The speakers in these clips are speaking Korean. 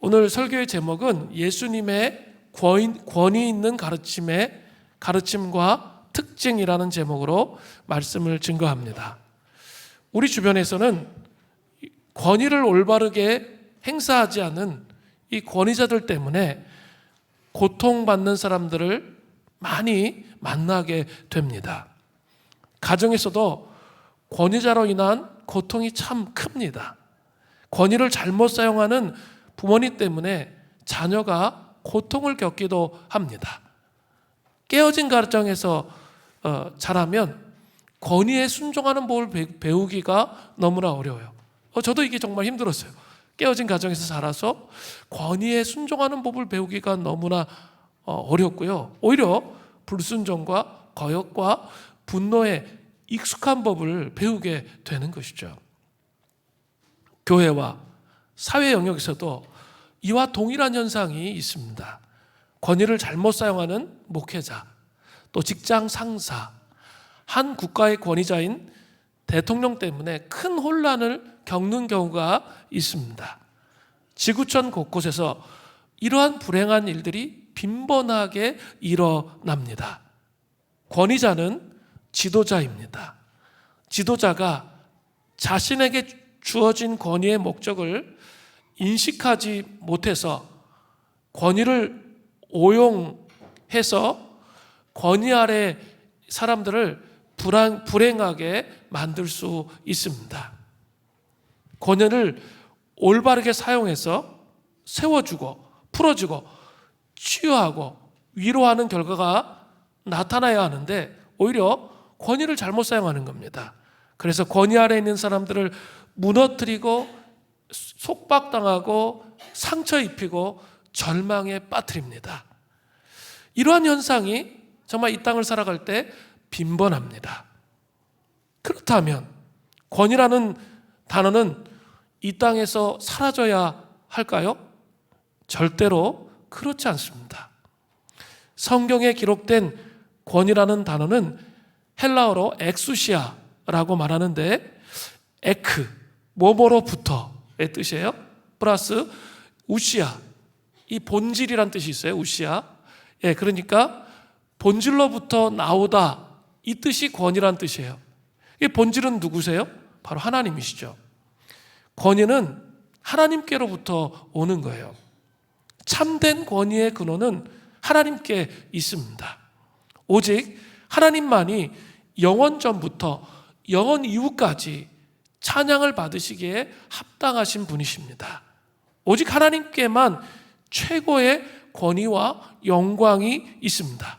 오늘 설교의 제목은 예수님의 권위 있는 가르침과 특징이라는 제목으로 말씀을 증거합니다. 우리 주변에서는 권위를 올바르게 행사하지 않는 이 권위자들 때문에 고통받는 사람들을 많이 만나게 됩니다. 가정에서도 권위자로 인한 고통이 참 큽니다. 권위를 잘못 사용하는 부모님 때문에 자녀가 고통을 겪기도 합니다. 깨어진 가정에서 자라면 권위에 순종하는 법을 배우기가 너무나 어려워요. 저도 이게 정말 힘들었어요. 깨어진 가정에서 자라서 권위에 순종하는 법을 배우기가 너무나 어렵고요. 오히려 불순종과 거역과 분노에 익숙한 법을 배우게 되는 것이죠. 교회와 사회 영역에서도 이와 동일한 현상이 있습니다. 권위를 잘못 사용하는 목회자, 또 직장 상사, 한 국가의 권위자인 대통령 때문에 큰 혼란을 겪는 경우가 있습니다. 지구촌 곳곳에서 이러한 불행한 일들이 빈번하게 일어납니다. 권위자는 지도자입니다. 지도자가 자신에게 주어진 권위의 목적을 인식하지 못해서 권위를 오용해서 권위 아래 사람들을 불행하게 만들 수 있습니다. 권위를 올바르게 사용해서 세워주고 풀어주고 치유하고 위로하는 결과가 나타나야 하는데 오히려 권위를 잘못 사용하는 겁니다. 그래서 권위 아래 있는 사람들을 무너뜨리고 속박당하고 상처 입히고 절망에 빠뜨립니다. 이러한 현상이 정말 이 땅을 살아갈 때 빈번합니다. 그렇다면 권위라는 단어는 이 땅에서 사라져야 할까요? 절대로 그렇지 않습니다. 성경에 기록된 권위라는 단어는 헬라어로 엑수시아라고 말하는데 에크, 뭐뭐로부터의 뜻이에요. 플러스 우시아, 이 본질이란 뜻이 있어요. 우시아. 그러니까 본질로부터 나오다, 이 뜻이 권위란 뜻이에요. 이 본질은 누구세요? 바로 하나님이시죠. 권위는 하나님께로부터 오는 거예요. 참된 권위의 근원은 하나님께 있습니다. 오직 하나님만이 영원 전부터 영원 이후까지 찬양을 받으시기에 합당하신 분이십니다. 오직 하나님께만 최고의 권위와 영광이 있습니다.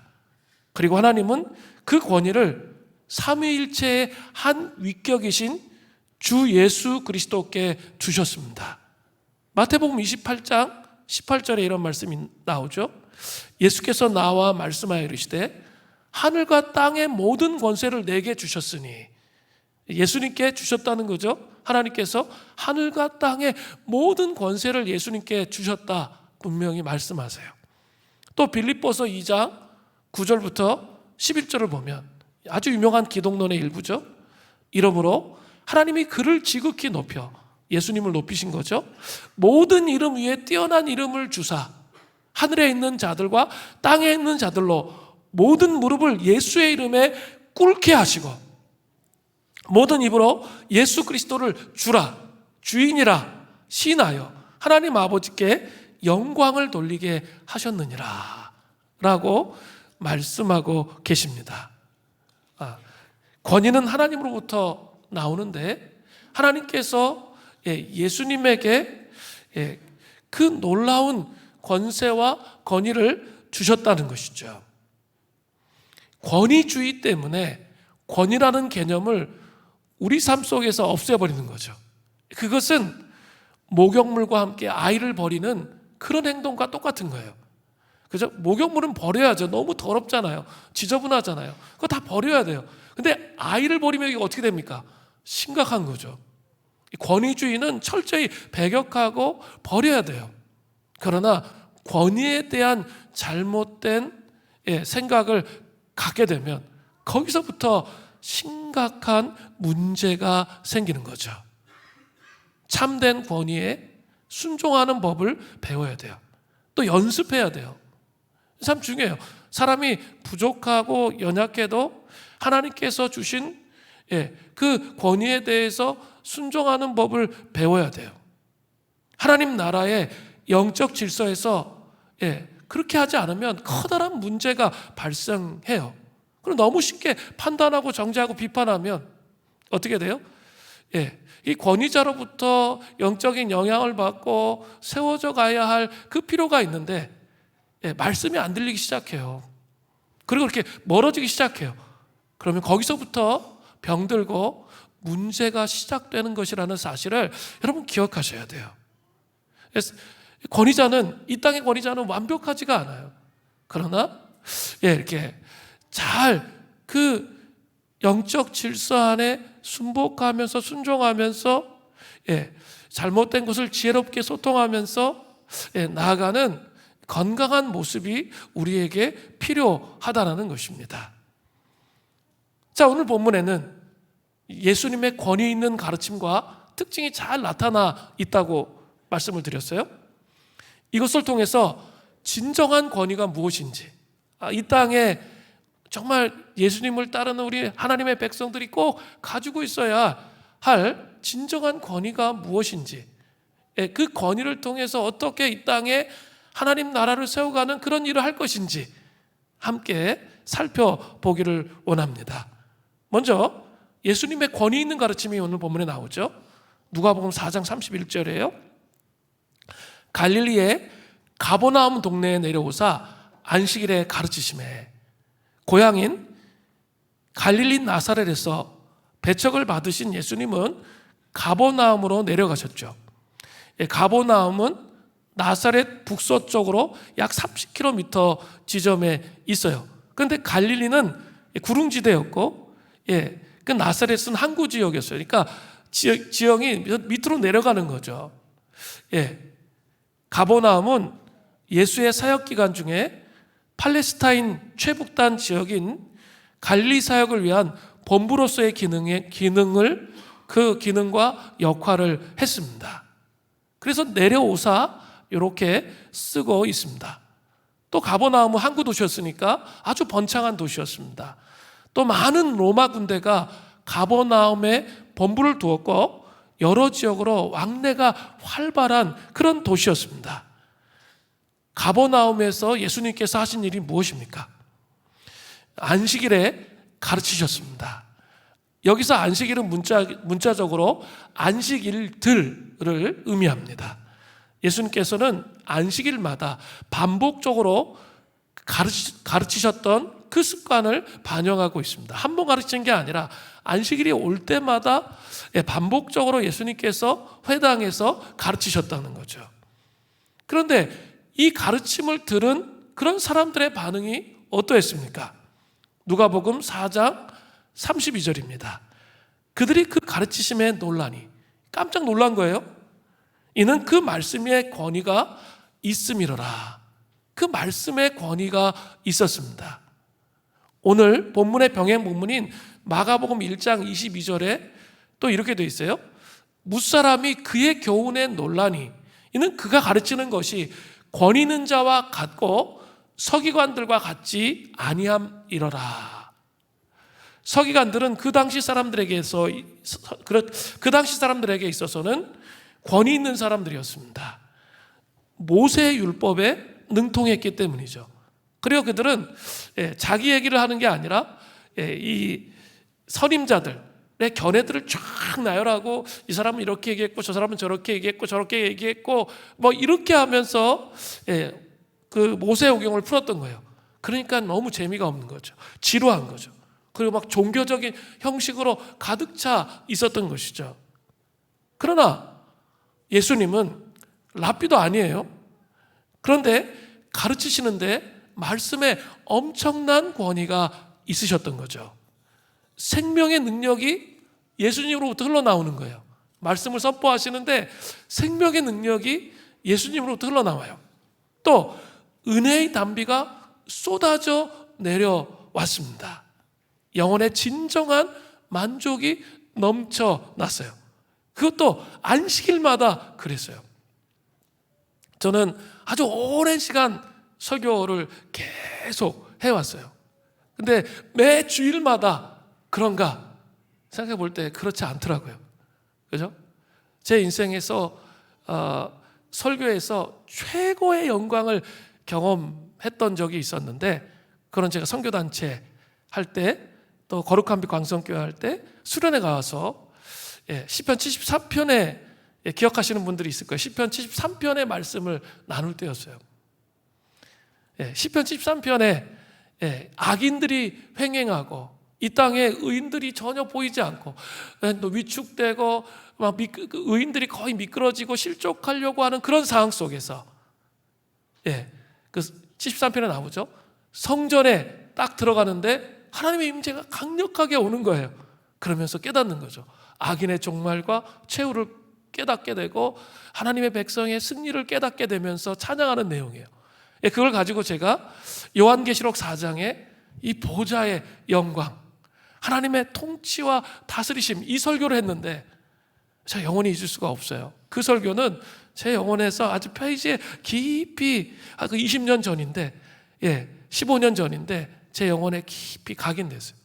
그리고 하나님은 그 권위를 삼위일체의 한 위격이신 주 예수 그리스도께 주셨습니다. 마태복음 28장 18절에 이런 말씀이 나오죠. 예수께서 나와 말씀하여 이르시되 하늘과 땅의 모든 권세를 내게 주셨으니, 예수님께 주셨다는 거죠. 하나님께서 하늘과 땅의 모든 권세를 예수님께 주셨다 분명히 말씀하세요. 또 빌립보서 2장 9절부터 11절을 보면 아주 유명한 기독론의 일부죠. 이러므로 하나님이 그를 지극히 높여, 예수님을 높이신 거죠. 모든 이름 위에 뛰어난 이름을 주사 하늘에 있는 자들과 땅에 있는 자들로 모든 무릎을 예수의 이름에 꿇게 하시고 모든 입으로 예수 그리스도를 주라, 주인이라 시인하여 하나님 아버지께 영광을 돌리게 하셨느니라 라고 말씀하고 계십니다. 권위는 하나님으로부터 나오는데 하나님께서 예수님에게 그 놀라운 권세와 권위를 주셨다는 것이죠. 권위주의 때문에 권위라는 개념을 우리 삶 속에서 없애버리는 거죠. 그것은 목욕물과 함께 아이를 버리는 그런 행동과 똑같은 거예요. 그죠? 목욕물은 버려야죠. 너무 더럽잖아요. 지저분하잖아요. 그거 다 버려야 돼요. 근데 아이를 버리면 이게 어떻게 됩니까? 심각한 거죠. 권위주의는 철저히 배격하고 버려야 돼요. 그러나 권위에 대한 잘못된 생각을 갖게 되면 거기서부터 심각한 문제가 생기는 거죠. 참된 권위에 순종하는 법을 배워야 돼요. 또 연습해야 돼요. 참 중요해요. 사람이 부족하고 연약해도 하나님께서 주신 그 권위에 대해서 순종하는 법을 배워야 돼요. 하나님 나라의 영적 질서에서 그렇게 하지 않으면 커다란 문제가 발생해요. 그럼 너무 쉽게 판단하고 정죄하고 비판하면 어떻게 돼요? 이 권위자로부터 영적인 영향을 받고 세워져 가야 할 그 필요가 있는데 말씀이 안 들리기 시작해요. 그리고 그렇게 멀어지기 시작해요. 그러면 거기서부터 병들고 문제가 시작되는 것이라는 사실을 여러분 기억하셔야 돼요. 권위자는, 이 땅의 권위자는 완벽하지가 않아요. 그러나 이렇게 잘 그 영적 질서 안에 순복하면서 순종하면서 잘못된 것을 지혜롭게 소통하면서 나아가는 건강한 모습이 우리에게 필요하다는 것입니다. 자, 오늘 본문에는 예수님의 권위 있는 가르침과 특징이 잘 나타나 있다고 말씀을 드렸어요. 이것을 통해서 진정한 권위가 무엇인지, 이 땅에 정말 예수님을 따르는 우리 하나님의 백성들이 꼭 가지고 있어야 할 진정한 권위가 무엇인지, 그 권위를 통해서 어떻게 이 땅에 하나님 나라를 세워가는 그런 일을 할 것인지 함께 살펴보기를 원합니다. 먼저 예수님의 권위 있는 가르침이 오늘 본문에 나오죠. 누가복음 4장 31절에요. 갈릴리의 가버나움 동네에 내려오사 안식일에 가르치시매 고향인 갈릴리 나사렛에서 배척을 받으신 예수님은 가버나움으로 내려가셨죠. 가버나움은 나사렛 북서쪽으로 약 30km 지점에 있어요. 그런데 갈릴리는 구릉지대였고, 그 나사렛은 항구 지역이었어요. 그러니까 지형이 밑으로 내려가는 거죠. 가버나움은 예수의 사역 기간 중에 팔레스타인 최북단 지역인 갈릴리 사역을 위한 본부로서의 기능과 역할을 했습니다. 그래서 내려오사 이렇게 쓰고 있습니다. 또 가버나움은 항구 도시였으니까 아주 번창한 도시였습니다. 또 많은 로마 군대가 가버나움에 본부를 두었고 여러 지역으로 왕래가 활발한 그런 도시였습니다. 가버나움에서 예수님께서 하신 일이 무엇입니까? 안식일에 가르치셨습니다. 여기서 안식일은 문자적으로 안식일들을 의미합니다. 예수님께서는 안식일마다 반복적으로 가르치셨던 그 습관을 반영하고 있습니다. 한 번 가르치는 게 아니라 안식일이 올 때마다 반복적으로 예수님께서 회당에서 가르치셨다는 거죠. 그런데 이 가르침을 들은 그런 사람들의 반응이 어떠했습니까? 누가복음 4장 32절입니다. 그들이 그 가르치심에 놀라니, 깜짝 놀란 거예요. 이는 그 말씀의 권위가 있음이로라. 그 말씀의 권위가 있었습니다. 오늘 본문의 병행 본문인 마가복음 1장 22절에 또 이렇게 되어 있어요. 무사람이 그의 교훈에 놀라니 이는 그가 가르치는 것이 권위 있는 자와 같고 서기관들과 같지 아니함이로라. 서기관들은 그 당시 사람들에게 있어서는 권위 있는 사람들이었습니다. 모세의 율법에 능통했기 때문이죠. 그리고 그들은 자기 얘기를 하는 게 아니라 이 선임자들의 견해들을 쫙 나열하고 이 사람은 이렇게 얘기했고 저 사람은 저렇게 얘기했고 저렇게 얘기했고 뭐 이렇게 하면서 그 모세오경을 풀었던 거예요. 그러니까 너무 재미가 없는 거죠. 지루한 거죠. 그리고 막 종교적인 형식으로 가득 차 있었던 것이죠. 그러나 예수님은 랍비도 아니에요. 그런데 가르치시는데 말씀에 엄청난 권위가 있으셨던 거죠. 생명의 능력이 예수님으로부터 흘러나오는 거예요. 말씀을 선포하시는데 생명의 능력이 예수님으로부터 흘러나와요. 또 은혜의 담비가 쏟아져 내려왔습니다. 영혼의 진정한 만족이 넘쳐났어요. 그것도 안식일마다 그랬어요. 저는 아주 오랜 시간 설교를 계속 해왔어요. 근데 매 주일마다 그런가 생각해 볼 때 그렇지 않더라고요. 그죠? 제 인생에서 설교에서 최고의 영광을 경험했던 적이 있었는데, 그런 제가 선교단체 할 때, 또 거룩한 빛 광성교회 할 때 수련회 가서 시편 73편에 기억하시는 분들이 있을 거예요. 시편 73편의 말씀을 나눌 때였어요. 시편 73편에 악인들이 횡행하고 이 땅에 의인들이 전혀 보이지 않고 또 위축되고 막 의인들이 거의 미끄러지고 실족하려고 하는 그런 상황 속에서 그 73편에 나오죠. 성전에 딱 들어가는데 하나님의 임재가 강력하게 오는 거예요. 그러면서 깨닫는 거죠. 악인의 종말과 최후를 깨닫게 되고 하나님의 백성의 승리를 깨닫게 되면서 찬양하는 내용이에요. 그걸 가지고 제가 요한계시록 4장에 이 보좌의 영광, 하나님의 통치와 다스리심, 이 설교를 했는데 제가 영원히 잊을 수가 없어요. 그 설교는 제 영혼에서 아주 페이지에 깊이 20년 전인데 15년 전인데 제 영혼에 깊이 각인됐어요.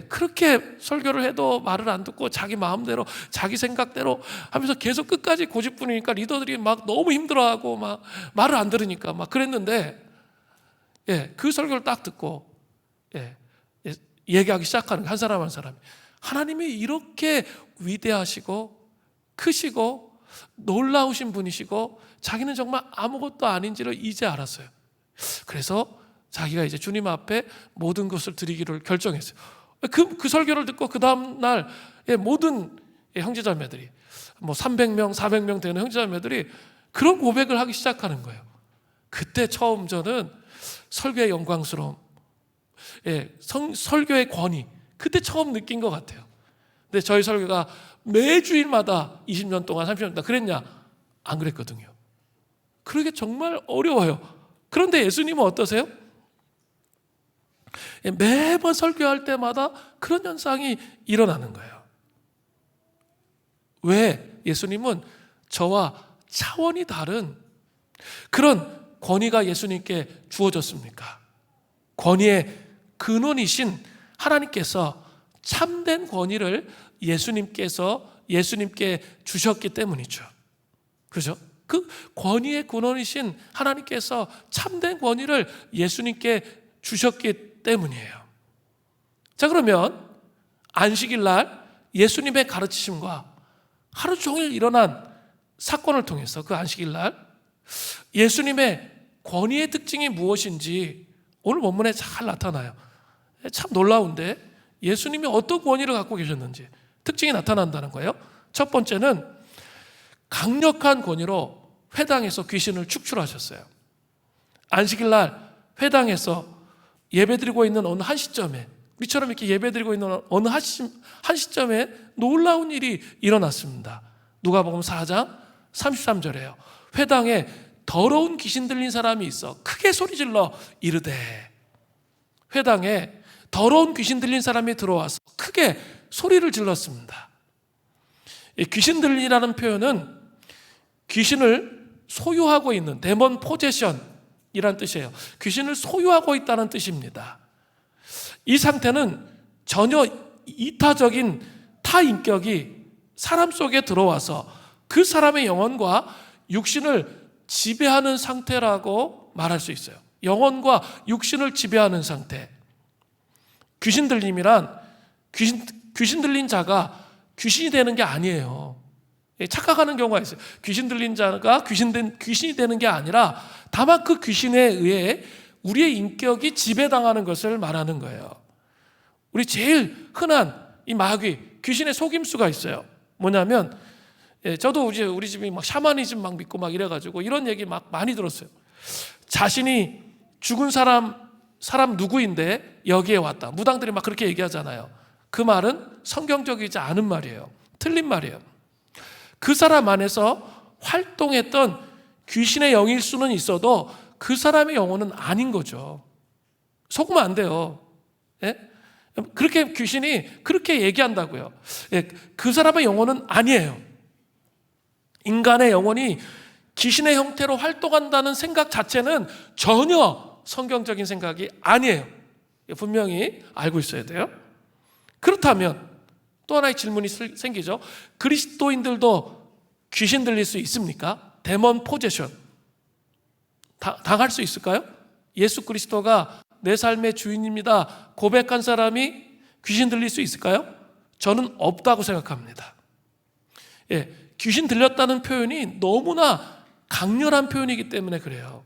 그렇게 설교를 해도 말을 안 듣고 자기 마음대로 자기 생각대로 하면서 계속 끝까지 고집부리니까 리더들이 막 너무 힘들어하고 막 말을 안 들으니까 막 그랬는데 그 설교를 딱 듣고 얘기하기 시작하는 한 사람 한 사람이 하나님이 이렇게 위대하시고 크시고 놀라우신 분이시고 자기는 정말 아무것도 아닌지를 이제 알았어요. 그래서 자기가 이제 주님 앞에 모든 것을 드리기를 결정했어요. 그 설교를 듣고 그 다음날 모든 형제자매들이 300명, 400명 되는 형제자매들이 그런 고백을 하기 시작하는 거예요. 그때 처음 저는 설교의 영광스러움, 설교의 권위, 그때 처음 느낀 것 같아요. 근데 저희 설교가 매주일마다 20년 동안 30년 동안 그랬냐? 안 그랬거든요. 그러게 정말 어려워요. 그런데 예수님은 어떠세요? 매번 설교할 때마다 그런 현상이 일어나는 거예요. 왜? 예수님은 저와 차원이 다른 그런 권위가 예수님께 주어졌습니까? 권위의 근원이신 하나님께서 참된 권위를 예수님께 주셨기 때문이죠. 그렇죠? 그 권위의 근원이신 하나님께서 참된 권위를 예수님께 주셨기 때문이에요. 자, 그러면 안식일 날 예수님의 가르치심과 하루 종일 일어난 사건을 통해서 그 안식일 날 예수님의 권위의 특징이 무엇인지 오늘 본문에 잘 나타나요. 참 놀라운데 예수님이 어떤 권위를 갖고 계셨는지 특징이 나타난다는 거예요. 첫 번째는 강력한 권위로 회당에서 귀신을 축출하셨어요. 안식일 날 회당에서 예배드리고 있는 어느 한 시점에, 우리처럼 이렇게 예배드리고 있는 어느 한 시점에 놀라운 일이 일어났습니다. 누가복음 4장 33절에요. 회당에 더러운 귀신 들린 사람이 있어 크게 소리질러 이르되, 회당에 더러운 귀신 들린 사람이 들어와서 크게 소리를 질렀습니다. 귀신 들리라는 표현은 귀신을 소유하고 있는 데몬 포제션이란 뜻이에요. 귀신을 소유하고 있다는 뜻입니다. 이 상태는 전혀 이타적인 타인격이 사람 속에 들어와서 그 사람의 영혼과 육신을 지배하는 상태라고 말할 수 있어요. 영혼과 육신을 지배하는 상태. 귀신 들림이란 귀신 들린 자가 귀신이 되는 게 아니에요. 착각하는 경우가 있어요. 귀신 들린 자가 귀신이 되는 게 아니라 다만 그 귀신에 의해 우리의 인격이 지배당하는 것을 말하는 거예요. 우리 제일 흔한 이 마귀, 귀신의 속임수가 있어요. 뭐냐면 저도 우리 집이 막 샤머니즘 막 믿고 막 이래가지고 이런 얘기 막 많이 들었어요. 자신이 죽은 사람 누구인데 여기에 왔다. 무당들이 막 그렇게 얘기하잖아요. 그 말은 성경적이지 않은 말이에요. 틀린 말이에요. 그 사람 안에서 활동했던 귀신의 영일 수는 있어도 그 사람의 영혼은 아닌 거죠. 속으면 안 돼요. 그렇게 귀신이 그렇게 얘기한다고요. 그 사람의 영혼은 아니에요. 인간의 영혼이 귀신의 형태로 활동한다는 생각 자체는 전혀 성경적인 생각이 아니에요. 분명히 알고 있어야 돼요. 그렇다면 또 하나의 질문이 생기죠. 그리스도인들도 귀신 들릴 수 있습니까? 데몬 포제션 당할 수 있을까요? 예수 그리스도가 내 삶의 주인입니다 고백한 사람이 귀신 들릴 수 있을까요? 저는 없다고 생각합니다. 귀신 들렸다는 표현이 너무나 강렬한 표현이기 때문에 그래요.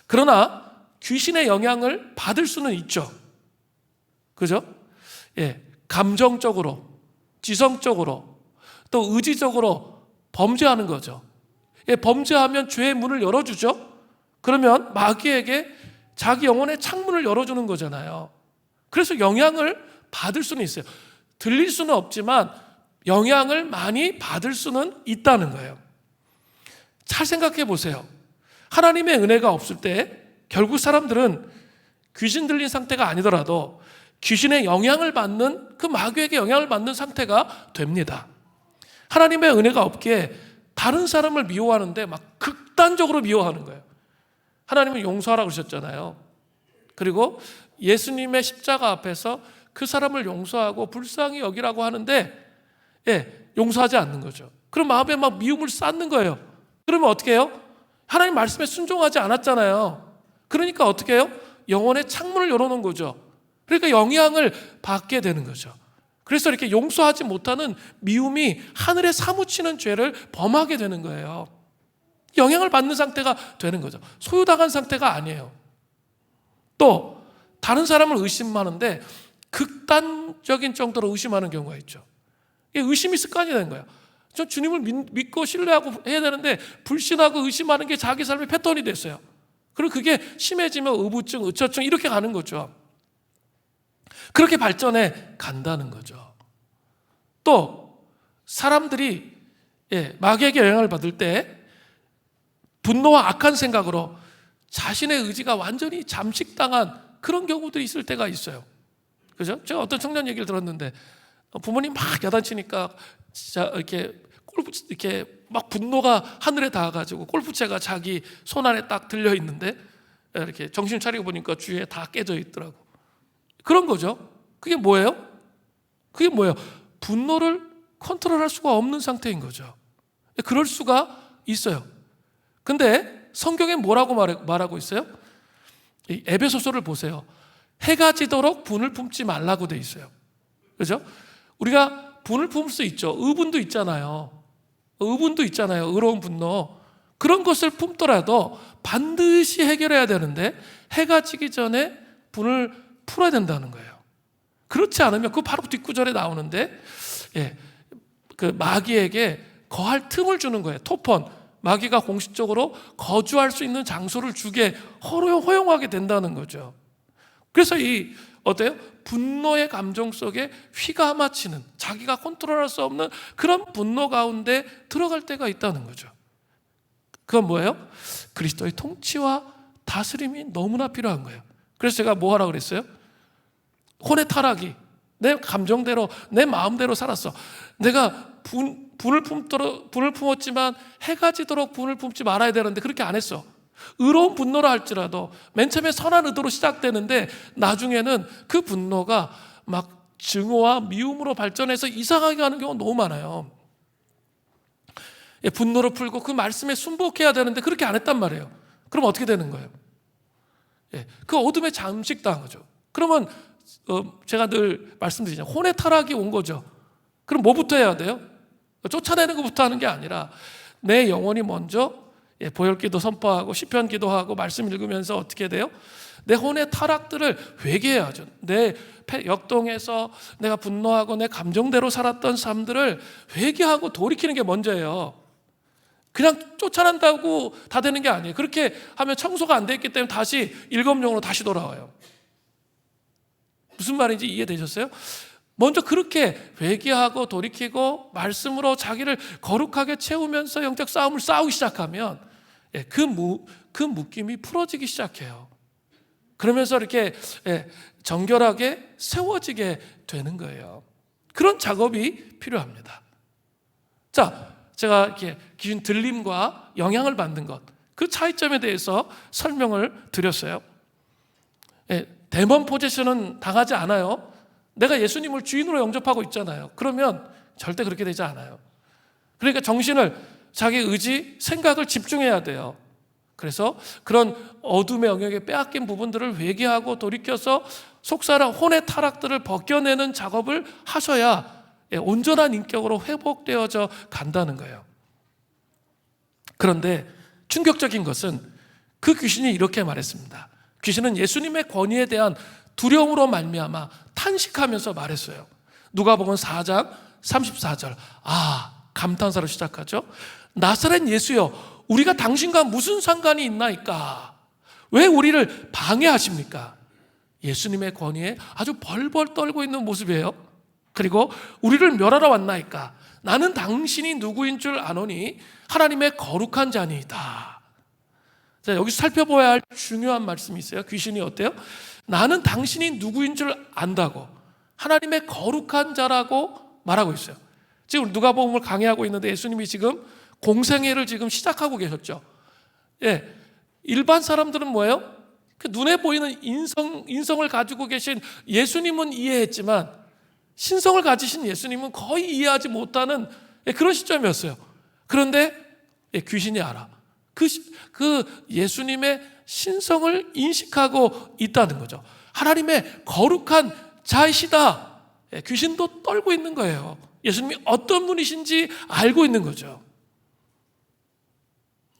그러나 귀신의 영향을 받을 수는 있죠. 그죠? 감정적으로, 지성적으로, 또 의지적으로 범죄하는 거죠. 범죄하면 죄의 문을 열어주죠. 그러면 마귀에게 자기 영혼의 창문을 열어주는 거잖아요. 그래서 영향을 받을 수는 있어요. 들릴 수는 없지만 영향을 많이 받을 수는 있다는 거예요. 잘 생각해 보세요. 하나님의 은혜가 없을 때 결국 사람들은 귀신 들린 상태가 아니더라도 귀신의 영향을 받는, 그 마귀에게 영향을 받는 상태가 됩니다. 하나님의 은혜가 없기에 다른 사람을 미워하는데 막 극단적으로 미워하는 거예요. 하나님은 용서하라고 그러셨잖아요. 그리고 예수님의 십자가 앞에서 그 사람을 용서하고 불쌍히 여기라고 하는데 용서하지 않는 거죠. 그럼 마음에 막 미움을 쌓는 거예요. 그러면 어떻게 해요? 하나님 말씀에 순종하지 않았잖아요. 그러니까 어떻게 해요? 영혼의 창문을 열어놓은 거죠. 그러니까 영향을 받게 되는 거죠. 그래서 이렇게 용서하지 못하는 미움이 하늘에 사무치는 죄를 범하게 되는 거예요. 영향을 받는 상태가 되는 거죠. 소유당한 상태가 아니에요. 또 다른 사람을 의심하는데 극단적인 정도로 의심하는 경우가 있죠. 의심이 습관이 된 거야. 저 주님을 믿고 신뢰하고 해야 되는데 불신하고 의심하는 게 자기 삶의 패턴이 됐어요. 그리고 그게 심해지면 의부증, 의처증 이렇게 가는 거죠. 그렇게 발전해 간다는 거죠. 또 사람들이 마귀에게 영향을 받을 때 분노와 악한 생각으로 자신의 의지가 완전히 잠식당한 그런 경우들이 있을 때가 있어요. 그죠? 제가 어떤 청년 얘기를 들었는데 부모님 막 야단치니까 진짜 이렇게 막 분노가 하늘에 닿아가지고 골프채가 자기 손 안에 딱 들려 있는데 이렇게 정신 차리고 보니까 주위에 다 깨져 있더라고. 그런 거죠. 그게 뭐예요? 분노를 컨트롤할 수가 없는 상태인 거죠. 그럴 수가 있어요. 근데 성경에 뭐라고 말하고 있어요? 이 에베소서를 보세요. 해가 지도록 분을 품지 말라고 돼 있어요. 그죠? 우리가 분을 품을 수 있죠. 의분도 있잖아요. 의로운 분노. 그런 것을 품더라도 반드시 해결해야 되는데 해가 지기 전에 분을 풀어야 된다는 거예요. 그렇지 않으면 그 바로 뒷구절에 나오는데 그 마귀에게 거할 틈을 주는 거예요. 토펀. 마귀가 공식적으로 거주할 수 있는 장소를 주게 허용하게 된다는 거죠. 그래서 어때요? 분노의 감정 속에 휘감아치는, 자기가 컨트롤할 수 없는 그런 분노 가운데 들어갈 때가 있다는 거죠. 그건 뭐예요? 그리스도의 통치와 다스림이 너무나 필요한 거예요. 그래서 제가 뭐 하라고 그랬어요? 혼의 타락이 내 감정대로, 내 마음대로 살았어. 내가 분을 품었지만 해가 지도록 분을 품지 말아야 되는데 그렇게 안 했어. 의로운 분노라 할지라도 맨 처음에 선한 의도로 시작되는데 나중에는 그 분노가 막 증오와 미움으로 발전해서 이상하게 가는 경우가 너무 많아요. 분노를 풀고 그 말씀에 순복해야 되는데 그렇게 안 했단 말이에요. 그럼 어떻게 되는 거예요? 그 어둠에 잠식당한 거죠. 그러면 제가 늘 말씀드리잖아요. 혼의 타락이 온 거죠. 그럼 뭐부터 해야 돼요? 쫓아내는 것부터 하는 게 아니라 내 영혼이 먼저 보혈기도 선포하고 시편 기도하고 말씀 읽으면서 어떻게 돼요? 내 혼의 타락들을 회개해야죠. 내 역동에서 내가 분노하고 내 감정대로 살았던 삶들을 회개하고 돌이키는 게 먼저예요. 그냥 쫓아낸다고 다 되는 게 아니에요. 그렇게 하면 청소가 안 됐기 때문에 다시 일검용으로 다시 돌아와요. 무슨 말인지 이해되셨어요? 먼저 그렇게 회개하고 돌이키고 말씀으로 자기를 거룩하게 채우면서 영적 싸움을 싸우기 시작하면 그 묶임이 풀어지기 시작해요. 그러면서 이렇게 정결하게 세워지게 되는 거예요. 그런 작업이 필요합니다. 자, 제가 이렇게 귀신 들림과 영향을 받는 것, 그 차이점에 대해서 설명을 드렸어요. 데몬 포제션은 당하지 않아요. 내가 예수님을 주인으로 영접하고 있잖아요. 그러면 절대 그렇게 되지 않아요. 그러니까 정신을, 자기 의지, 생각을 집중해야 돼요. 그래서 그런 어둠의 영역에 빼앗긴 부분들을 회개하고 돌이켜서 속사람 혼의 타락들을 벗겨내는 작업을 하셔야 온전한 인격으로 회복되어져 간다는 거예요. 그런데 충격적인 것은 그 귀신이 이렇게 말했습니다. 귀신은 예수님의 권위에 대한 두려움으로 말미암아 탄식하면서 말했어요. 누가복음 4장 34절. 감탄사로 시작하죠. 나사렛 예수여, 우리가 당신과 무슨 상관이 있나이까? 왜 우리를 방해하십니까? 예수님의 권위에 아주 벌벌 떨고 있는 모습이에요. 그리고 우리를 멸하러 왔나이까? 나는 당신이 누구인 줄 아노니 하나님의 거룩한 자니이다. 자, 여기서 살펴봐야 할 중요한 말씀이 있어요. 귀신이 어때요? 나는 당신이 누구인 줄 안다고 하나님의 거룩한 자라고 말하고 있어요. 지금 누가복음을 강의하고 있는데 예수님이 지금 공생애를 지금 시작하고 계셨죠. 일반 사람들은 뭐예요? 그 눈에 보이는 인성을 가지고 계신 예수님은 이해했지만 신성을 가지신 예수님은 거의 이해하지 못하는 그런 시점이었어요. 그런데 귀신이 알아. 그 예수님의 신성을 인식하고 있다는 거죠. 하나님의 거룩한 자이시다. 귀신도 떨고 있는 거예요. 예수님이 어떤 분이신지 알고 있는 거죠.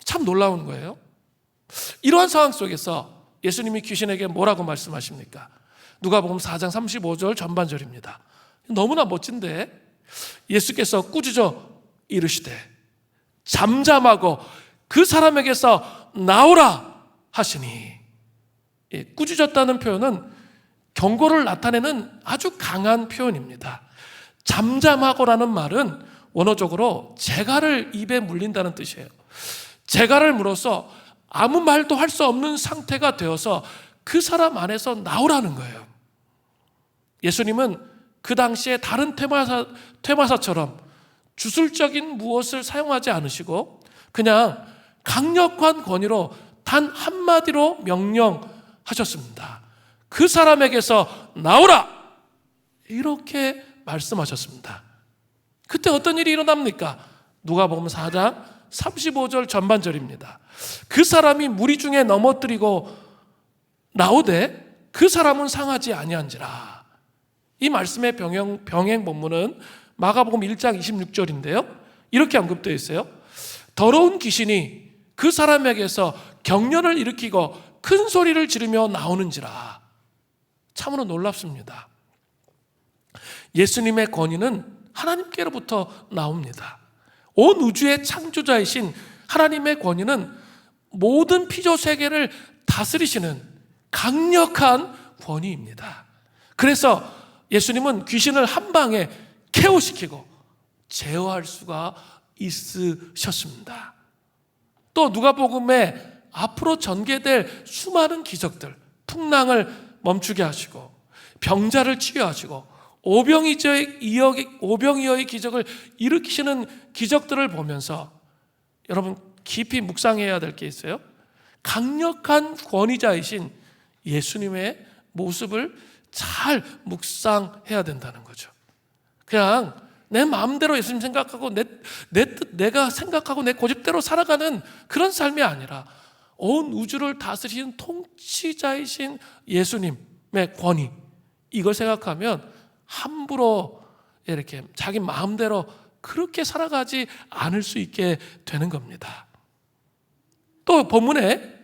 참 놀라운 거예요. 이러한 상황 속에서 예수님이 귀신에게 뭐라고 말씀하십니까? 누가복음 4장 35절 전반절입니다. 너무나 멋진데 예수께서 꾸짖어 이르시되 잠잠하고 그 사람에게서 나오라 하시니, 꾸짖었다는 표현은 경고를 나타내는 아주 강한 표현입니다. 잠잠하고라는 말은 원어적으로 재갈을 입에 물린다는 뜻이에요. 재갈을 물어서 아무 말도 할 수 없는 상태가 되어서 그 사람 안에서 나오라는 거예요. 예수님은 그 당시에 다른 퇴마사처럼 주술적인 무엇을 사용하지 않으시고 그냥 강력한 권위로 단 한마디로 명령하셨습니다. 그 사람에게서 나오라! 이렇게 말씀하셨습니다. 그때 어떤 일이 일어납니까? 누가복음 4장 35절 전반절입니다. 그 사람이 무리 중에 넘어뜨리고 나오되 그 사람은 상하지 아니한지라. 이 말씀의 병행 본문은 마가복음 1장 26절인데요. 이렇게 언급되어 있어요. 더러운 귀신이 그 사람에게서 경련을 일으키고 큰 소리를 지르며 나오는지라. 참으로 놀랍습니다. 예수님의 권위는 하나님께로부터 나옵니다. 온 우주의 창조자이신 하나님의 권위는 모든 피조 세계를 다스리시는 강력한 권위입니다. 그래서 예수님은 귀신을 한 방에 KO시키고 제어할 수가 있으셨습니다. 또 누가복음에 앞으로 전개될 수많은 기적들, 풍랑을 멈추게 하시고 병자를 치유하시고 오병이어의 기적을 일으키시는 기적들을 보면서 여러분 깊이 묵상해야 될 게 있어요. 강력한 권위자이신 예수님의 모습을 잘 묵상해야 된다는 거죠. 그냥 내 마음대로 예수님 생각하고 내가 생각하고 내 고집대로 살아가는 그런 삶이 아니라 온 우주를 다스리는 통치자이신 예수님의 권위, 이걸 생각하면 함부로 이렇게 자기 마음대로 그렇게 살아가지 않을 수 있게 되는 겁니다. 또 본문에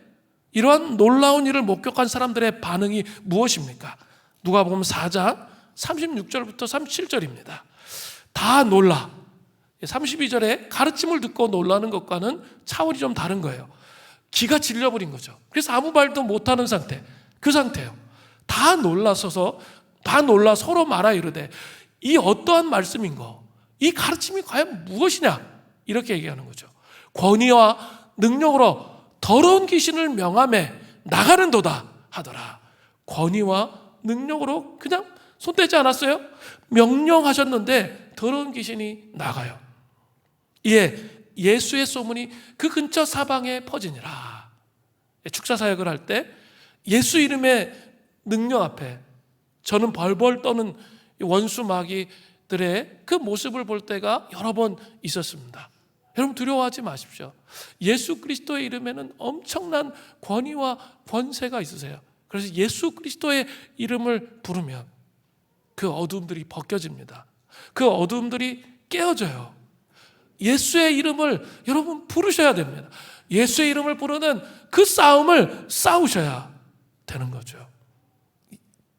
이러한 놀라운 일을 목격한 사람들의 반응이 무엇입니까? 누가복음 4장 36절부터 37절입니다. 다 놀라. 32절에 가르침을 듣고 놀라는 것과는 차원이 좀 다른 거예요. 기가 질려버린 거죠. 그래서 아무 말도 못하는 상태, 그 상태예요. 다 놀라 서로 말하 이르되 이 어떠한 말씀인고 이 가르침이 과연 무엇이냐, 이렇게 얘기하는 거죠. 권위와 능력으로 더러운 귀신을 명함에 나가는도다 하더라. 권위와 능력으로 그냥 손대지 않았어요? 명령하셨는데 더러운 귀신이 나가요. 예수의 소문이 그 근처 사방에 퍼지니라. 축사 사역을 할 때 예수 이름의 능력 앞에 저는 벌벌 떠는 원수 마귀들의 그 모습을 볼 때가 여러 번 있었습니다. 여러분 두려워하지 마십시오. 예수 그리스도의 이름에는 엄청난 권위와 권세가 있으세요. 그래서 예수 그리스도의 이름을 부르면 그 어두움들이 벗겨집니다. 그 어두움들이 깨어져요. 예수의 이름을 여러분 부르셔야 됩니다. 예수의 이름을 부르는 그 싸움을 싸우셔야 되는 거죠.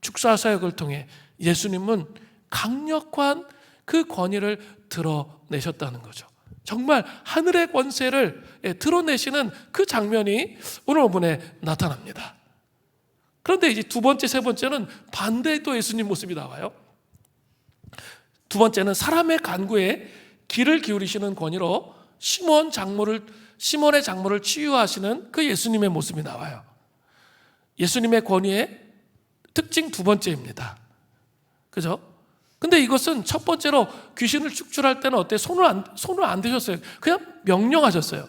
축사 사역을 통해 예수님은 강력한 그 권위를 드러내셨다는 거죠. 정말 하늘의 권세를 드러내시는 그 장면이 오늘 본문에 나타납니다. 그런데 이제 두 번째, 세 번째는 반대의 또 예수님 모습이 나와요. 두 번째는 사람의 간구에 귀를 기울이시는 권위로 시몬의 장모를 치유하시는 그 예수님의 모습이 나와요. 예수님의 권위의 특징 두 번째입니다. 그죠? 근데 이것은 첫 번째로 귀신을 축출할 때는 어때요? 손을 안 대셨어요. 그냥 명령하셨어요.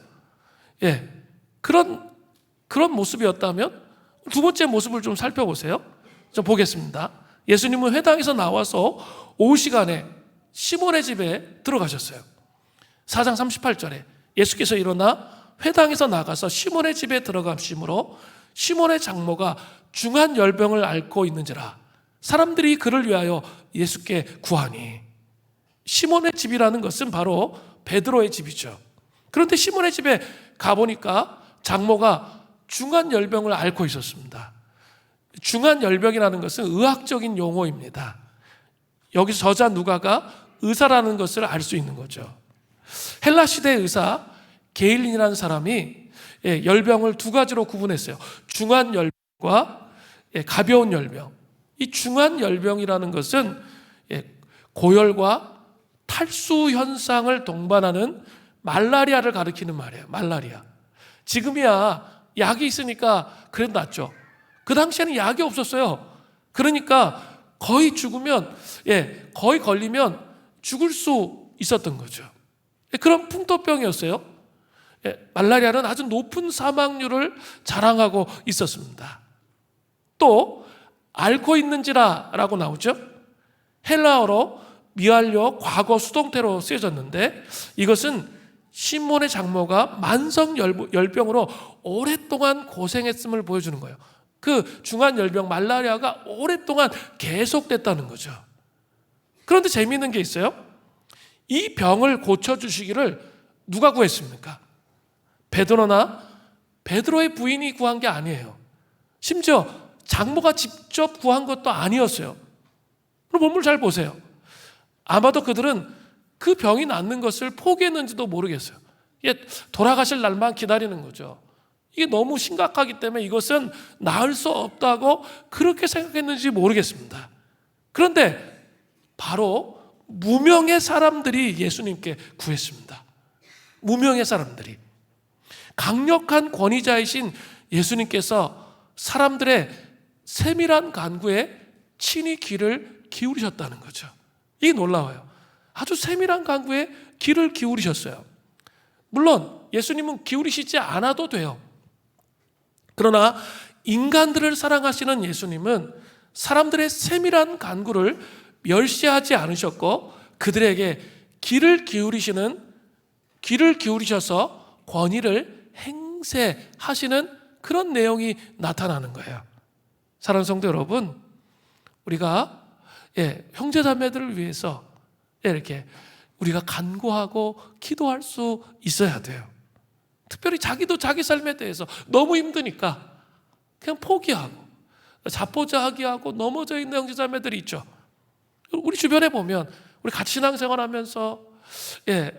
그런 모습이었다면 두 번째 모습을 좀 살펴보세요. 좀 보겠습니다. 예수님은 회당에서 나와서 오후 시간에 시몬의 집에 들어가셨어요. 4장 38절에 예수께서 일어나 회당에서 나가서 시몬의 집에 들어가심으로 시몬의 장모가 중한 열병을 앓고 있는지라 사람들이 그를 위하여 예수께 구하니. 시몬의 집이라는 것은 바로 베드로의 집이죠. 그런데 시몬의 집에 가보니까 장모가 중한 열병을 앓고 있었습니다. 중한 열병이라는 것은 의학적인 용어입니다. 여기서 저자 누가가 의사라는 것을 알 수 있는 거죠. 헬라 시대 의사 게일린이라는 사람이 열병을 두 가지로 구분했어요. 중한 열병과 가벼운 열병. 이 중한 열병이라는 것은 고열과 탈수 현상을 동반하는 말라리아를 가리키는 말이에요. 말라리아. 지금이야 약이 있으니까 그래도 낫죠. 그 당시에는 약이 없었어요. 그러니까 거의 죽으면 거의 걸리면 죽을 수 있었던 거죠. 그런 풍토병이었어요. 말라리아는 아주 높은 사망률을 자랑하고 있었습니다. 또 앓고 있는지라라고 나오죠. 헬라어로 미알려 과거 수동태로 쓰여졌는데 이것은 시몬의 장모가 만성 열병으로 오랫동안 고생했음을 보여주는 거예요. 그 중한 열병 말라리아가 오랫동안 계속됐다는 거죠. 그런데 재미있는 게 있어요. 이 병을 고쳐주시기를 누가 구했습니까? 베드로의 부인이 구한 게 아니에요. 심지어 장모가 직접 구한 것도 아니었어요. 그럼 본문을 잘 보세요. 아마도 그들은 그 병이 낫는 것을 포기했는지도 모르겠어요. 돌아가실 날만 기다리는 거죠. 이게 너무 심각하기 때문에 이것은 나을 수 없다고 그렇게 생각했는지 모르겠습니다. 그런데 바로 무명의 사람들이 예수님께 구했습니다. 무명의 사람들이. 강력한 권위자이신 예수님께서 사람들의 세밀한 간구에 친히 귀를 기울이셨다는 거죠. 이게 놀라워요. 아주 세밀한 간구에 귀를 기울이셨어요. 물론 예수님은 기울이시지 않아도 돼요. 그러나 인간들을 사랑하시는 예수님은 사람들의 세밀한 간구를 멸시하지 않으셨고 그들에게 귀를 기울이셔서 권위를 행세하시는 그런 내용이 나타나는 거예요. 사랑하는 성도 여러분, 우리가 형제자매들을 위해서 이렇게 우리가 간구하고 기도할 수 있어야 돼요. 특별히 자기도 자기 삶에 대해서 너무 힘드니까 그냥 포기하고 자포자기하고 넘어져 있는 형제자매들이 있죠. 우리 주변에 보면 우리 같이 신앙생활하면서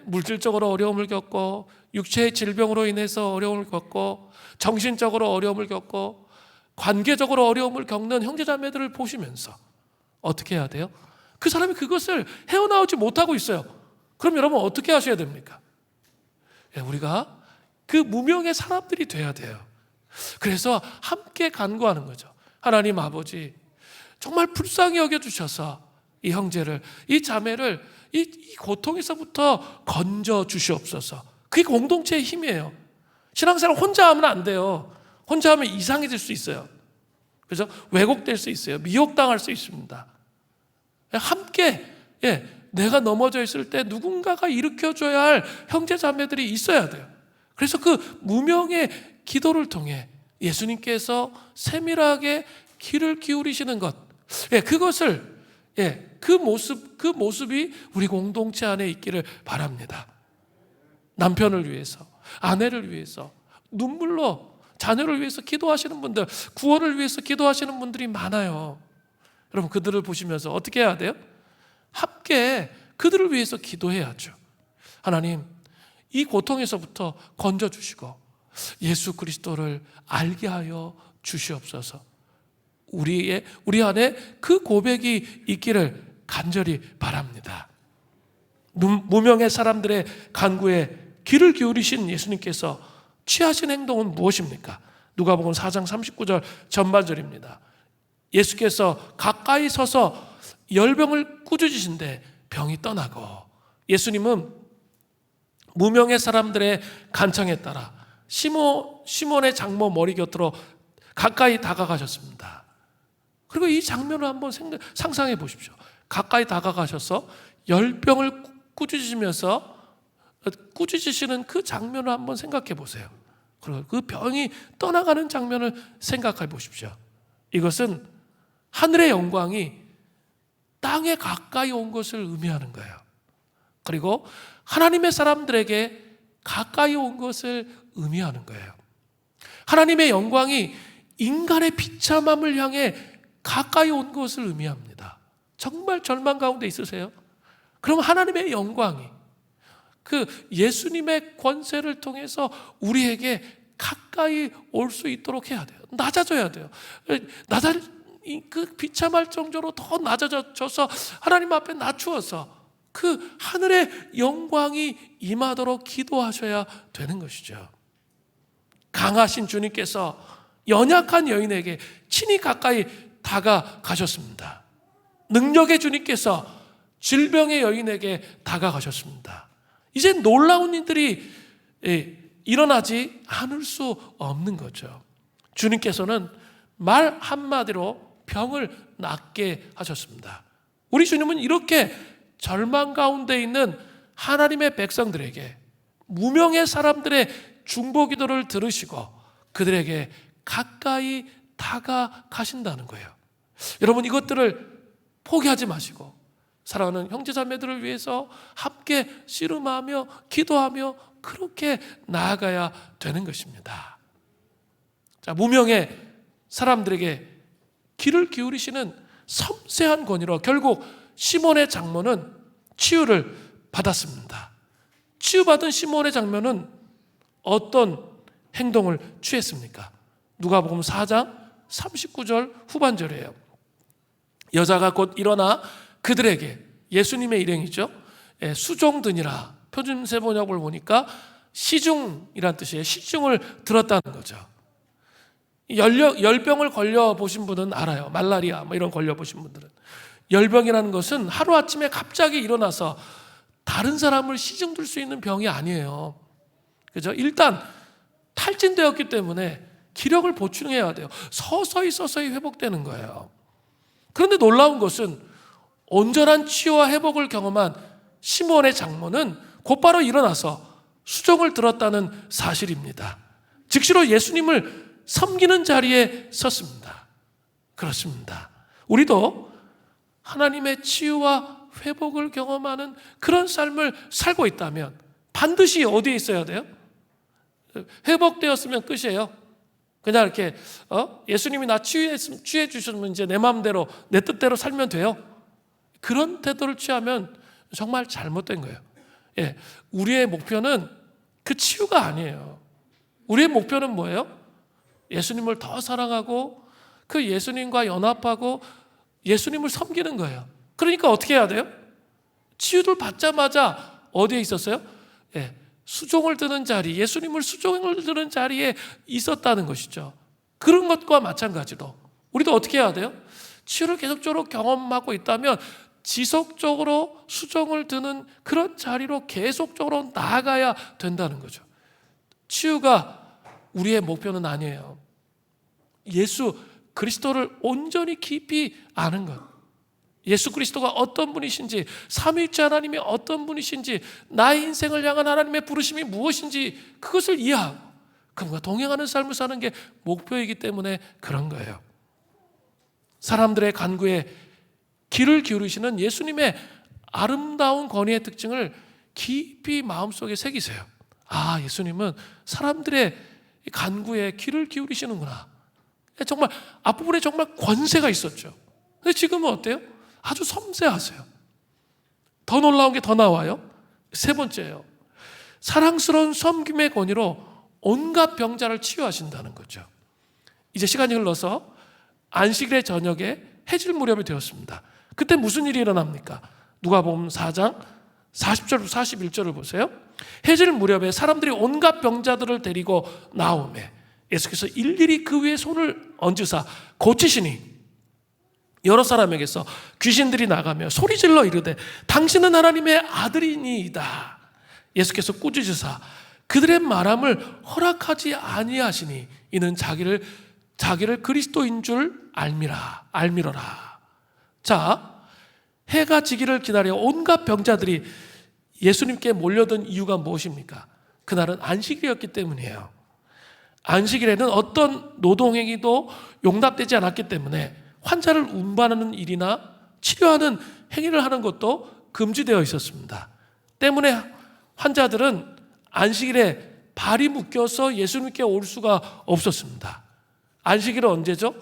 물질적으로 어려움을 겪고 육체의 질병으로 인해서 어려움을 겪고 정신적으로 어려움을 겪고 관계적으로 어려움을 겪는 형제자매들을 보시면서 어떻게 해야 돼요? 그 사람이 그것을 헤어나오지 못하고 있어요. 그럼 여러분 어떻게 하셔야 됩니까? 우리가 그 무명의 사람들이 돼야 돼요. 그래서 함께 간구하는 거죠. 하나님 아버지, 정말 불쌍히 여겨주셔서 이 형제를, 이 자매를 이 고통에서부터 건져 주시옵소서. 그게 공동체의 힘이에요. 신앙생활 혼자 하면 안 돼요. 혼자 하면 이상해질 수 있어요. 그래서 왜곡될 수 있어요. 미혹당할 수 있습니다. 함께 내가 넘어져 있을 때 누군가가 일으켜줘야 할 형제 자매들이 있어야 돼요. 그래서 그 무명의 기도를 통해 예수님께서 세밀하게 귀를 기울이시는 것, 그것을 그 모습이 우리 공동체 안에 있기를 바랍니다. 남편을 위해서, 아내를 위해서, 눈물로 자녀를 위해서 기도하시는 분들, 구원을 위해서 기도하시는 분들이 많아요. 여러분, 그들을 보시면서 어떻게 해야 돼요? 함께 그들을 위해서 기도해야죠. 하나님, 이 고통에서부터 건져주시고 예수 그리스도를 알게 하여 주시옵소서. 우리 안에 그 고백이 있기를 간절히 바랍니다. 무명의 사람들의 간구에 귀를 기울이신 예수님께서 취하신 행동은 무엇입니까? 누가복음 4장 39절 전반절입니다. 예수께서 가까이 서서 열병을 꾸짖으신데 병이 떠나고, 예수님은 무명의 사람들의 간청에 따라 시몬의 장모 머리 곁으로 가까이 다가가셨습니다. 그리고 이 장면을 한번 상상해 보십시오. 가까이 다가가셔서 열병을 꾸짖으시는 그 장면을 한번 생각해 보세요. 그리고 그 병이 떠나가는 장면을 생각해 보십시오. 이것은 하늘의 영광이 땅에 가까이 온 것을 의미하는 거예요. 그리고 하나님의 사람들에게 가까이 온 것을 의미하는 거예요. 하나님의 영광이 인간의 비참함을 향해 가까이 온 것을 의미합니다. 정말 절망 가운데 있으세요? 그럼 하나님의 영광이 그 예수님의 권세를 통해서 우리에게 가까이 올 수 있도록 해야 돼요. 낮아져야 돼요. 그 비참할 정도로 더 낮아져서 하나님 앞에 낮추어서 그 하늘의 영광이 임하도록 기도하셔야 되는 것이죠. 강하신 주님께서 연약한 여인에게 친히 가까이 다가가셨습니다. 능력의 주님께서 질병의 여인에게 다가가셨습니다. 이제 놀라운 일들이 일어나지 않을 수 없는 거죠. 주님께서는 말 한마디로 병을 낫게 하셨습니다. 우리 주님은 이렇게 절망 가운데 있는 하나님의 백성들에게, 무명의 사람들의 중보기도를 들으시고 그들에게 가까이 다가가신다는 거예요. 여러분, 이것들을 포기하지 마시고 사랑하는 형제자매들을 위해서 함께 씨름하며 기도하며 그렇게 나아가야 되는 것입니다. 자, 무명의 사람들에게 귀를 기울이시는 섬세한 권위로 결국 시몬의 장모는 치유를 받았습니다. 치유받은 시몬의 장모는 어떤 행동을 취했습니까? 누가복음 4장 39절 후반절이에요. 여자가 곧 일어나 그들에게, 예수님의 일행이죠, 수종드니라, 표준세번역을 보니까 시중이란 뜻이에요. 시중을 들었다는 거죠. 열병을 걸려보신 분은 알아요. 말라리아 이런 걸려보신 분들은. 열병이라는 것은 하루아침에 갑자기 일어나서 다른 사람을 시중들 수 있는 병이 아니에요. 그죠? 일단 탈진되었기 때문에 기력을 보충해야 돼요. 서서히 회복되는 거예요. 그런데 놀라운 것은 온전한 치유와 회복을 경험한 시몬의 장모는 곧바로 일어나서 수종을 들었다는 사실입니다. 즉시로 예수님을 섬기는 자리에 섰습니다. 그렇습니다. 우리도 하나님의 치유와 회복을 경험하는 그런 삶을 살고 있다면 반드시 어디에 있어야 돼요? 회복되었으면 끝이에요. 그냥 이렇게 예수님이 나 치유해 주셨으면 이제 내 마음대로 내 뜻대로 살면 돼요. 그런 태도를 취하면 정말 잘못된 거예요. 우리의 목표는 그 치유가 아니에요. 우리의 목표는 뭐예요? 예수님을 더 사랑하고 그 예수님과 연합하고 예수님을 섬기는 거예요. 그러니까 어떻게 해야 돼요? 치유를 받자마자 어디에 있었어요? 수종을 드는 자리, 예수님을 수종을 드는 자리에 있었다는 것이죠. 그런 것과 마찬가지로 우리도 어떻게 해야 돼요? 치유를 계속적으로 경험하고 있다면 지속적으로 수정을 드는 그런 자리로 계속적으로 나아가야 된다는 거죠. 치유가 우리의 목표는 아니에요. 예수 그리스도를 온전히 깊이 아는 것, 예수 그리스도가 어떤 분이신지, 삼위일체 하나님이 어떤 분이신지, 나의 인생을 향한 하나님의 부르심이 무엇인지 그것을 이해하고 그분과 동행하는 삶을 사는 게 목표이기 때문에 그런 거예요. 사람들의 간구에 귀를 기울이시는 예수님의 아름다운 권위의 특징을 깊이 마음속에 새기세요. 아, 예수님은 사람들의 간구에 귀를 기울이시는구나. 정말 앞부분에 정말 권세가 있었죠. 근데 지금은 어때요? 아주 섬세하세요. 더 놀라운 게 더 나와요. 세 번째예요. 사랑스러운 섬김의 권위로 온갖 병자를 치유하신다는 거죠. 이제 시간이 흘러서 안식일의 저녁에 해질 무렵이 되었습니다. 그때 무슨 일이 일어납니까? 누가복음 4장 40절 41절을 보세요. 해질 무렵에 사람들이 온갖 병자들을 데리고 나오매 예수께서 일일이 그 위에 손을 얹으사 고치시니 여러 사람에게서 귀신들이 나가며 소리질러 이르되 당신은 하나님의 아들이니이다. 예수께서 꾸짖으사 그들의 말함을 허락하지 아니하시니 이는 자기를 그리스도인 줄 알미러라. 자, 해가 지기를 기다려 온갖 병자들이 예수님께 몰려든 이유가 무엇입니까? 그날은 안식일이었기 때문이에요. 안식일에는 어떤 노동행위도 용납되지 않았기 때문에 환자를 운반하는 일이나 치료하는 행위를 하는 것도 금지되어 있었습니다. 때문에 환자들은 안식일에 발이 묶여서 예수님께 올 수가 없었습니다. 안식일은 언제죠?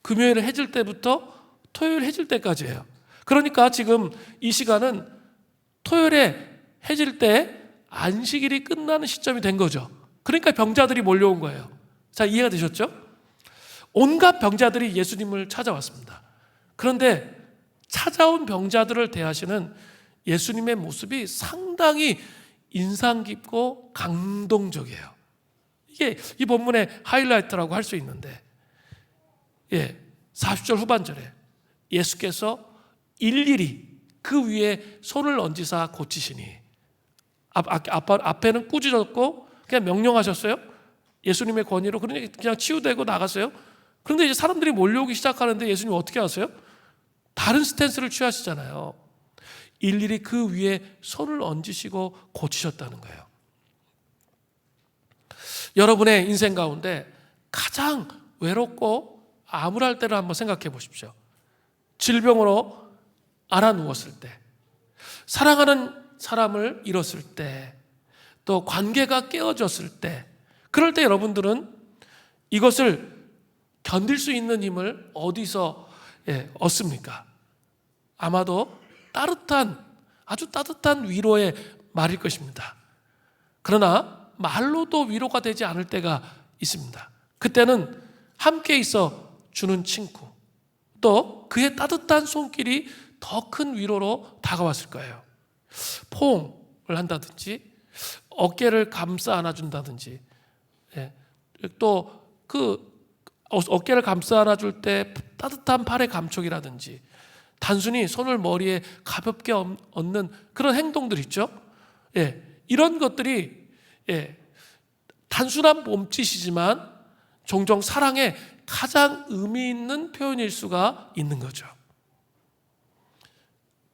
금요일 해질 때부터 토요일 해질 때까지예요. 그러니까 지금 이 시간은 토요일에 해질 때 안식일이 끝나는 시점이 된 거죠. 그러니까 병자들이 몰려온 거예요. 자, 이해가 되셨죠? 온갖 병자들이 예수님을 찾아왔습니다. 그런데 찾아온 병자들을 대하시는 예수님의 모습이 상당히 인상 깊고 감동적이에요. 이게 이 본문의 하이라이트라고 할 수 있는데, 40절 후반절에 예수께서 일일이 그 위에 손을 얹으사 고치시니, 앞에는 꾸짖었고 그냥 명령하셨어요. 예수님의 권위로 그냥 치유되고 나갔어요. 그런데 이제 사람들이 몰려오기 시작하는데 예수님 어떻게 하세요? 다른 스탠스를 취하시잖아요. 일일이 그 위에 손을 얹으시고 고치셨다는 거예요. 여러분의 인생 가운데 가장 외롭고 암울할 때를 한번 생각해 보십시오. 질병으로 앓아 누웠을 때, 사랑하는 사람을 잃었을 때, 또 관계가 깨어졌을 때, 그럴 때 여러분들은 이것을 견딜 수 있는 힘을 어디서 얻습니까? 아마도 아주 따뜻한 위로의 말일 것입니다. 그러나 말로도 위로가 되지 않을 때가 있습니다. 그때는 함께 있어 주는 친구, 또 그의 따뜻한 손길이 더 큰 위로로 다가왔을 거예요. 포옹을 한다든지 어깨를 감싸 안아준다든지, 또 그 어깨를 감싸 안아줄 때 따뜻한 팔의 감촉이라든지, 단순히 손을 머리에 가볍게 얹는 그런 행동들 있죠. 이런 것들이 단순한 몸짓이지만 종종 사랑의 가장 의미 있는 표현일 수가 있는 거죠.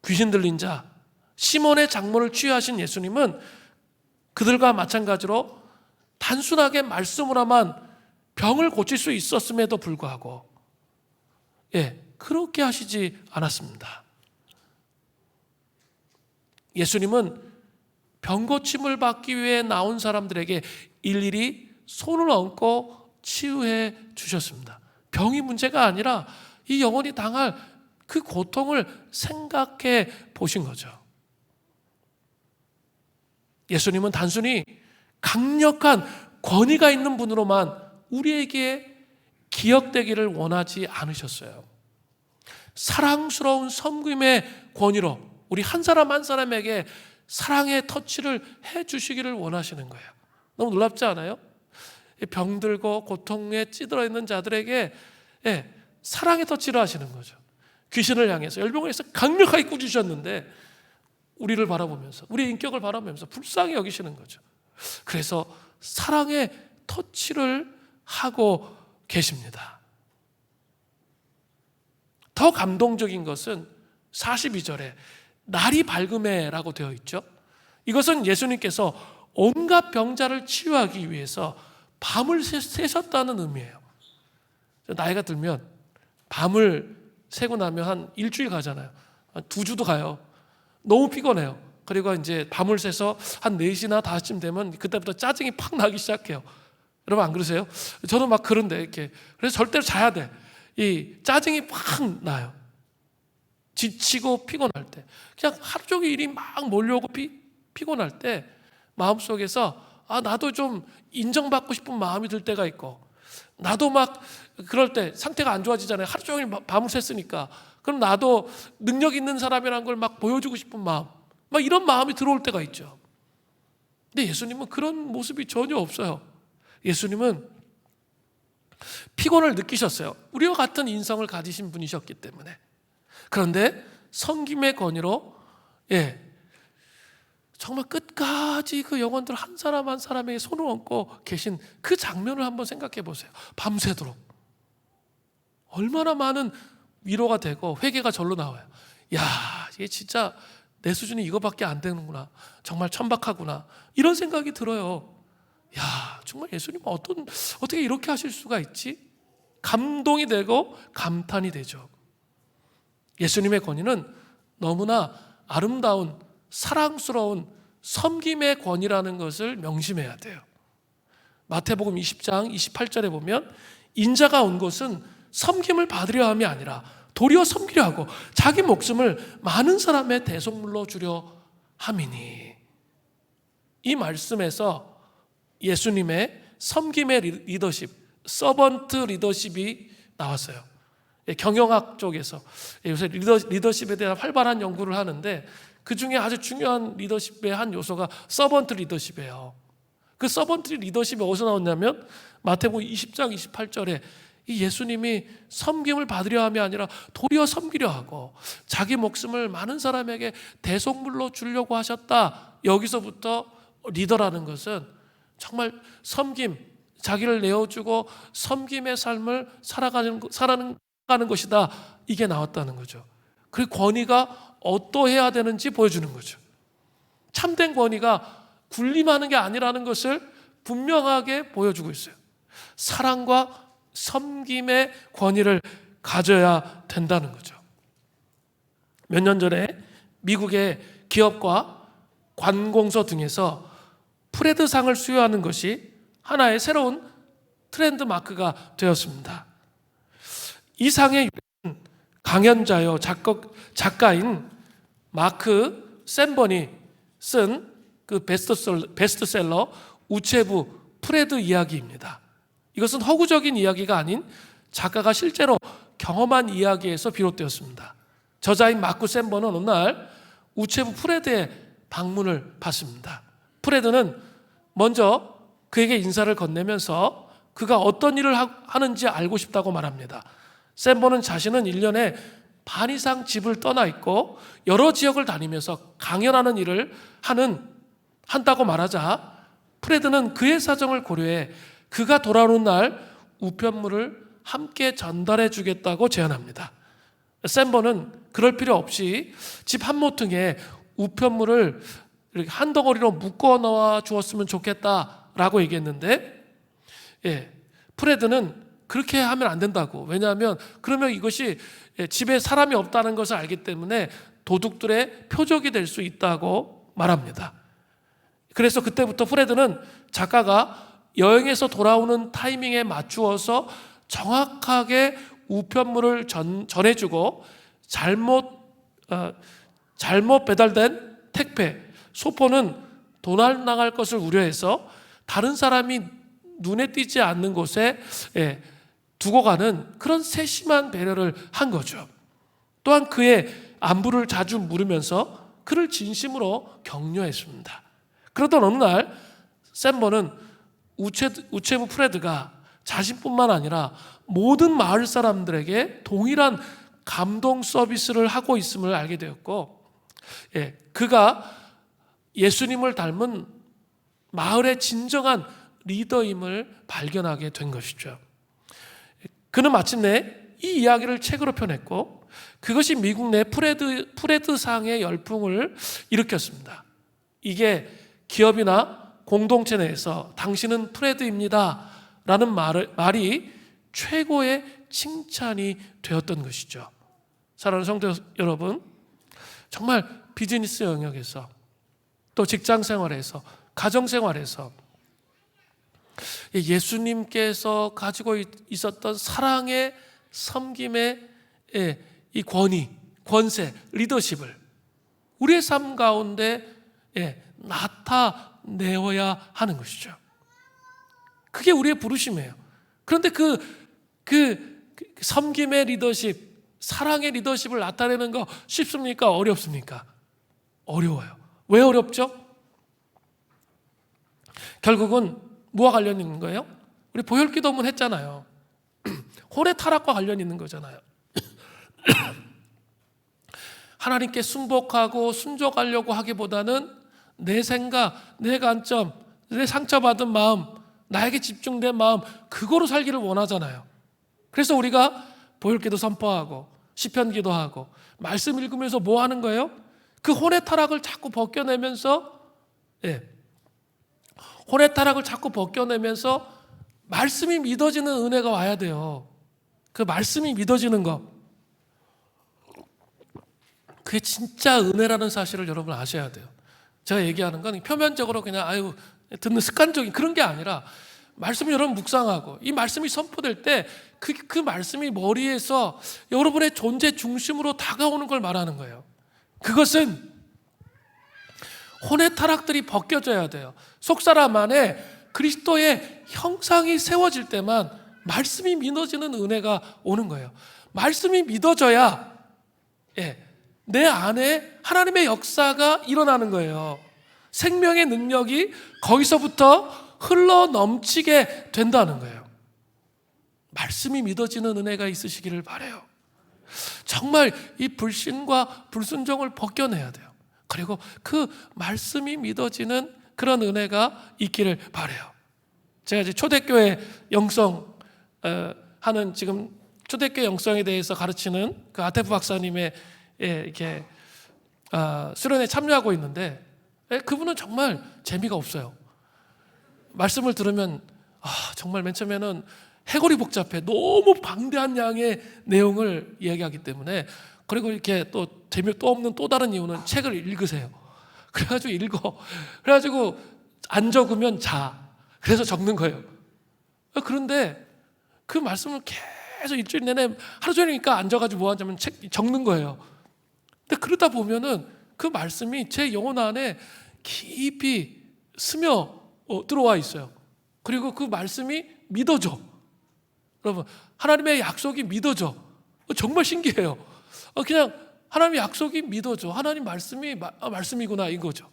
귀신 들린 자 시몬의 장모를 치유하신 예수님은 그들과 마찬가지로 단순하게 말씀으로만 병을 고칠 수 있었음에도 불구하고 그렇게 하시지 않았습니다. 예수님은 병 고침을 받기 위해 나온 사람들에게 일일이 손을 얹고 치유해 주셨습니다. 병이 문제가 아니라 이 영혼이 당할 그 고통을 생각해 보신 거죠. 예수님은 단순히 강력한 권위가 있는 분으로만 우리에게 기억되기를 원하지 않으셨어요. 사랑스러운 섬김의 권위로 우리 한 사람 한 사람에게 사랑의 터치를 해 주시기를 원하시는 거예요. 너무 놀랍지 않아요? 병들고 고통에 찌들어 있는 자들에게 사랑의 터치를 하시는 거죠. 귀신을 향해서 열병을 해서 강력하게 꾸짖으셨는데 우리를 바라보면서, 우리의 인격을 바라보면서 불쌍히 여기시는 거죠. 그래서 사랑의 터치를 하고 계십니다. 더 감동적인 것은 42절에 날이 밝음에라고 되어 있죠. 이것은 예수님께서 온갖 병자를 치유하기 위해서 밤을 새셨다는 의미예요. 나이가 들면 밤을 새고 나면 한 일주일 가잖아요. 한 2주도 가요. 너무 피곤해요. 그리고 이제 밤을 새서 한 4시나 5시쯤 되면 그때부터 짜증이 팍 나기 시작해요. 여러분 안 그러세요? 저는 막 그런데 이렇게. 그래서 절대로 자야 돼. 이 짜증이 팍 나요. 지치고 피곤할 때. 그냥 하루 종일 일이 막 몰려오고 피곤할 때 마음속에서 나도 좀 인정받고 싶은 마음이 들 때가 있고, 나도 막 그럴 때 상태가 안 좋아지잖아요. 하루 종일 밤을 샜으니까. 그럼 나도 능력 있는 사람이라는 걸 막 보여주고 싶은 마음, 막 이런 마음이 들어올 때가 있죠. 근데 예수님은 그런 모습이 전혀 없어요. 예수님은 피곤을 느끼셨어요. 우리와 같은 인성을 가지신 분이셨기 때문에. 그런데 섬김의 권위로 정말 끝까지 그 영혼들 한 사람 한 사람에게 손을 얹고 계신 그 장면을 한번 생각해 보세요. 밤새도록 얼마나 많은 위로가 되고 회개가 절로 나와요. 야, 이게 진짜 내 수준이 이거밖에 안 되는구나. 정말 천박하구나. 이런 생각이 들어요. 야, 정말 예수님 어떻게 이렇게 하실 수가 있지? 감동이 되고 감탄이 되죠. 예수님의 권위는 너무나 아름다운 사랑스러운 섬김의 권위라는 것을 명심해야 돼요. 마태복음 20장 28절에 보면 인자가 온 것은 섬김을 받으려 함이 아니라 도리어 섬기려 하고 자기 목숨을 많은 사람의 대속물로 주려 함이니. 이 말씀에서 예수님의 섬김의 리더십, 서번트 리더십이 나왔어요. 경영학 쪽에서 요새 리더십에 대한 활발한 연구를 하는데 그 중에 아주 중요한 리더십의 한 요소가 서번트 리더십이에요. 그 서번트 리더십이 어디서 나왔냐면 마태복음 20장 28절에 이 예수님이 섬김을 받으려 함이 아니라 도리어 섬기려 하고 자기 목숨을 많은 사람에게 대속물로 주려고 하셨다. 여기서부터 리더라는 것은 정말 섬김, 자기를 내어주고 섬김의 삶을 살아가는 것이다. 이게 나왔다는 거죠. 그 권위가 어떠해야 되는지 보여주는 거죠. 참된 권위가 군림하는 게 아니라는 것을 분명하게 보여주고 있어요. 사랑과 섬김의 권위를 가져야 된다는 거죠. 몇 년 전에 미국의 기업과 관공서 등에서 프레드상을 수여하는 것이 하나의 새로운 트렌드 마크가 되었습니다. 이 상의 강연자요 작가인 마크 샌번이 쓴 그 베스트셀러 우체부 프레드 이야기입니다. 이것은 허구적인 이야기가 아닌 작가가 실제로 경험한 이야기에서 비롯되었습니다. 저자인 마크 샌번은 어느 날 우체부 프레드의 방문을 받습니다. 프레드는 먼저 그에게 인사를 건네면서 그가 어떤 일을 하는지 알고 싶다고 말합니다. 샌번은 자신은 1년에 반 이상 집을 떠나 있고 여러 지역을 다니면서 강연하는 일을 한다고 말하자 프레드는 그의 사정을 고려해 그가 돌아오는 날 우편물을 함께 전달해 주겠다고 제안합니다. 샌번은 그럴 필요 없이 집 한 모퉁이에 우편물을 이렇게 한 덩어리로 묶어 넣어 주었으면 좋겠다라고 얘기했는데 프레드는 그렇게 하면 안 된다고. 왜냐하면 그러면 이것이 집에 사람이 없다는 것을 알기 때문에 도둑들의 표적이 될 수 있다고 말합니다. 그래서 그때부터 프레드는 작가가 여행에서 돌아오는 타이밍에 맞추어서 정확하게 우편물을 전해주고 잘못 배달된 택배, 소포는 도난 당할 것을 우려해서 다른 사람이 눈에 띄지 않는 곳에 두고 가는 그런 세심한 배려를 한 거죠. 또한 그의 안부를 자주 물으면서 그를 진심으로 격려했습니다. 그러던 어느 날 샌번은 우체부 프레드가 자신뿐만 아니라 모든 마을 사람들에게 동일한 감동 서비스를 하고 있음을 알게 되었고, 그가 예수님을 닮은 마을의 진정한 리더임을 발견하게 된 것이죠. 그는 마침내 이 이야기를 책으로 펴냈고, 그것이 미국 내 프레드상의 열풍을 일으켰습니다. 이게 기업이나 공동체 내에서 당신은 프레드입니다 라는 말이 최고의 칭찬이 되었던 것이죠. 사랑하는 성도 여러분, 정말 비즈니스 영역에서, 또 직장 생활에서, 가정 생활에서 예수님께서 가지고 있었던 사랑의, 섬김의 이 권위, 권세, 리더십을 우리의 삶 가운데 나타내어야 하는 것이죠. 그게 우리의 부르심이에요. 그런데 그 섬김의 리더십, 사랑의 리더십을 나타내는 거 쉽습니까? 어렵습니까? 어려워요. 왜 어렵죠? 결국은 뭐와 관련 있는 거예요? 우리 보혈기도문 했잖아요. 혼의 타락과 관련 있는 거잖아요. 하나님께 순복하고 순종하려고 하기보다는 내 생각, 내 관점, 내 상처받은 마음, 나에게 집중된 마음, 그거로 살기를 원하잖아요. 그래서 우리가 보혈기도 선포하고 시편 기도하고 말씀 읽으면서 뭐 하는 거예요? 그 혼의 타락을 자꾸 벗겨내면서 혼의 타락을 자꾸 벗겨내면서 말씀이 믿어지는 은혜가 와야 돼요. 그 말씀이 믿어지는 거, 그게 진짜 은혜라는 사실을 여러분 아셔야 돼요. 제가 얘기하는 건 표면적으로 그냥 듣는 습관적인 그런 게 아니라, 말씀을 여러분 묵상하고 이 말씀이 선포될 때 그 말씀이 머리에서 여러분의 존재 중심으로 다가오는 걸 말하는 거예요. 그것은 혼의 타락들이 벗겨져야 돼요. 속사람 안에 그리스도의 형상이 세워질 때만 말씀이 믿어지는 은혜가 오는 거예요. 말씀이 믿어져야 내 안에 하나님의 역사가 일어나는 거예요. 생명의 능력이 거기서부터 흘러 넘치게 된다는 거예요. 말씀이 믿어지는 은혜가 있으시기를 바라요. 정말 이 불신과 불순종을 벗겨내야 돼요. 그리고 그 말씀이 믿어지는 그런 은혜가 있기를 바라요. 제가 이제 초대교회 영성 하는, 지금 초대교회 영성에 대해서 가르치는 그 아테프 박사님의 이렇게 수련에 참여하고 있는데, 그분은 정말 재미가 없어요. 말씀을 들으면 정말 맨 처음에는 해골이 복잡해. 너무 방대한 양의 내용을 이야기하기 때문에. 그리고 이렇게 또 재미도 없는 또 다른 이유는 책을 읽으세요. 그래가지고 읽어. 그래가지고 안 적으면 자. 그래서 적는 거예요. 그런데 그 말씀을 계속 일주일 내내 하루 종일이니까 앉아가지고 뭐 하냐면 책 적는 거예요. 근데 그러다 보면은 그 말씀이 제 영혼 안에 깊이 스며 들어와 있어요. 그리고 그 말씀이 믿어져. 여러분, 하나님의 약속이 믿어져. 정말 신기해요. 그냥 하나님의 약속이 믿어져. 하나님 말씀이 말씀이구나, 이거죠.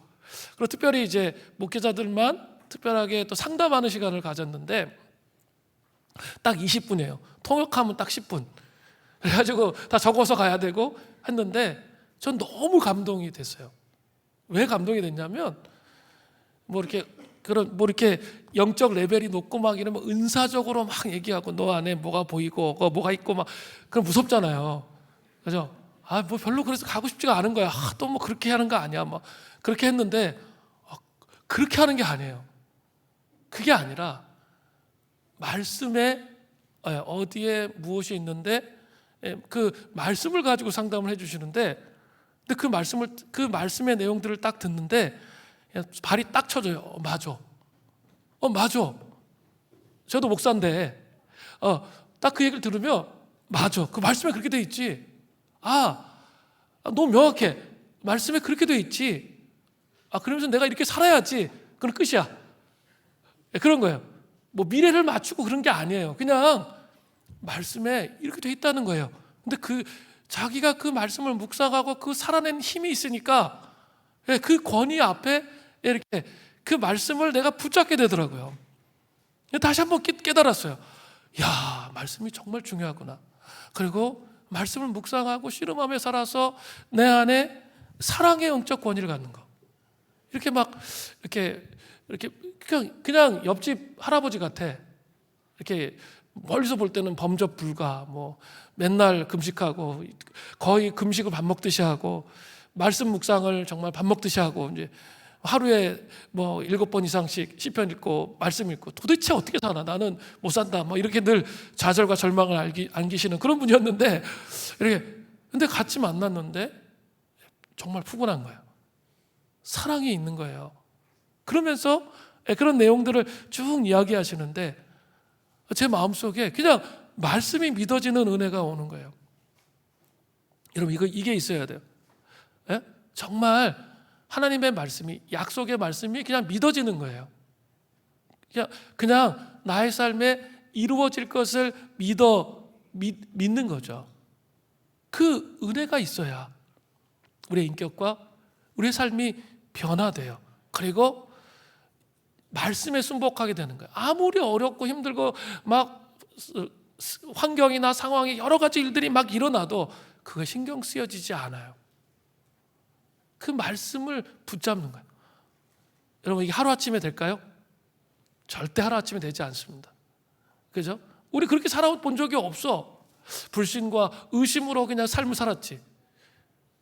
그리고 특별히 이제 목회자들만 특별하게 또 상담하는 시간을 가졌는데 딱 20분이에요. 통역하면 딱 10분. 그래가지고 다 적어서 가야 되고 했는데 전 너무 감동이 됐어요. 왜 감동이 됐냐면 뭐 이렇게 영적 레벨이 높고 막 이러면 은사적으로 막 얘기하고 너 안에 뭐가 보이고 뭐가 있고 막 그럼 무섭잖아요. 그죠? 뭐 별로 그래서 가고 싶지가 않은 거야. 또 뭐 그렇게 하는 거 아니야. 막 그렇게 했는데 그렇게 하는 게 아니에요. 그게 아니라 말씀에 어디에 무엇이 있는데 그 말씀을 가지고 상담을 해주시는데, 근데 그 말씀의 내용들을 딱 듣는데 발이 딱 쳐져요. 맞아. 맞아. 저도 목사인데 딱 그 얘기를 들으면 맞아. 그 말씀에 그렇게 돼 있지. 너무 명확해. 말씀에 그렇게 돼 있지. 그러면서 내가 이렇게 살아야지. 그럼 끝이야. 그런 거예요. 뭐 미래를 맞추고 그런 게 아니에요. 그냥 말씀에 이렇게 돼 있다는 거예요. 근데 자기가 그 말씀을 묵상하고 그 살아낸 힘이 있으니까 그 권위 앞에 이렇게 그 말씀을 내가 붙잡게 되더라고요. 다시 한번 깨달았어요. 야, 말씀이 정말 중요하구나. 그리고 말씀을 묵상하고 씨름하며 살아서 내 안에 사랑의 영적 권위를 갖는 거. 이렇게 막 이렇게 그냥 옆집 할아버지 같아. 이렇게 멀리서 볼 때는 범접 불가, 뭐 맨날 금식하고 거의 금식을 밥 먹듯이 하고 말씀 묵상을 정말 밥 먹듯이 하고 이제 하루에 뭐 7번 이상씩 시편 읽고 말씀 읽고 도대체 어떻게 사나 나는 못 산다 뭐 이렇게 늘 좌절과 절망을 안기시는 그런 분이었는데 이렇게 근데 같이 만났는데 정말 푸근한 거예요. 사랑이 있는 거예요. 그러면서 그런 내용들을 쭉 이야기하시는데 제 마음속에 그냥 말씀이 믿어지는 은혜가 오는 거예요. 여러분 이게 있어야 돼요. 예? 정말 하나님의 말씀이 약속의 말씀이 그냥 믿어지는 거예요. 그냥 나의 삶에 이루어질 것을 믿는 거죠. 그 은혜가 있어야 우리의 인격과 우리의 삶이 변화돼요. 그리고 말씀에 순복하게 되는 거예요. 아무리 어렵고 힘들고 막 환경이나 상황이 여러 가지 일들이 막 일어나도 그거 신경 쓰여지지 않아요. 그 말씀을 붙잡는 거예요. 여러분 이게 하루아침에 될까요? 절대 하루아침에 되지 않습니다. 그죠? 우리 그렇게 살아본 적이 없어. 불신과 의심으로 그냥 삶을 살았지.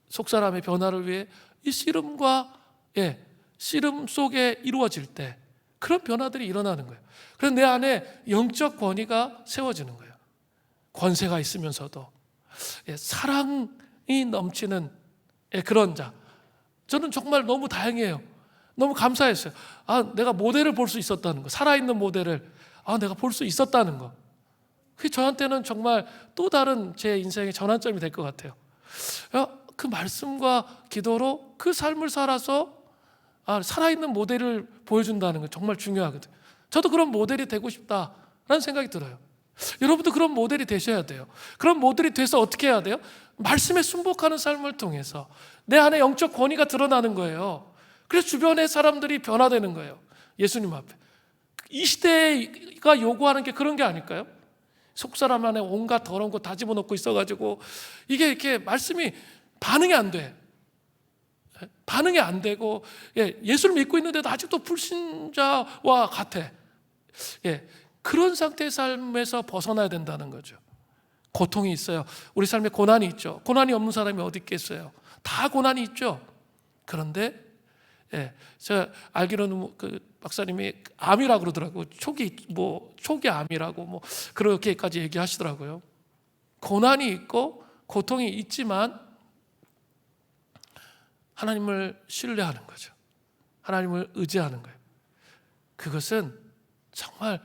속사람의 변화를 위해 이 씨름과 씨름 속에 이루어질 때 그런 변화들이 일어나는 거예요. 그래서 내 안에 영적 권위가 세워지는 거예요. 권세가 있으면서도 사랑이 넘치는 그런 자. 저는 정말 너무 다행이에요. 너무 감사했어요. 내가 모델을 볼 수 있었다는 거, 살아있는 모델을 내가 볼 수 있었다는 거. 그게 저한테는 정말 또 다른 제 인생의 전환점이 될 것 같아요. 그 말씀과 기도로 그 삶을 살아서 살아있는 모델을 보여준다는 거 정말 중요하거든요. 저도 그런 모델이 되고 싶다라는 생각이 들어요. 여러분도 그런 모델이 되셔야 돼요. 그런 모델이 돼서 어떻게 해야 돼요? 말씀에 순복하는 삶을 통해서 내 안에 영적 권위가 드러나는 거예요. 그래서 주변의 사람들이 변화되는 거예요. 예수님 앞에. 이 시대가 요구하는 게 그런 게 아닐까요? 속사람 안에 온갖 더러운 거 다 집어넣고 있어가지고 이게 이렇게 말씀이 반응이 안 돼. 반응이 안 되고 예수를 믿고 있는데도 아직도 불신자와 같아. 그런 상태의 삶에서 벗어나야 된다는 거죠. 고통이 있어요. 우리 삶에 고난이 있죠. 고난이 없는 사람이 어디 있겠어요. 다 고난이 있죠. 그런데 제가 알기로는 그 박사님이 암이라고 그러더라고요. 초기 암이라고 그렇게까지 얘기하시더라고요. 고난이 있고 고통이 있지만 하나님을 신뢰하는 거죠. 하나님을 의지하는 거예요. 그것은 정말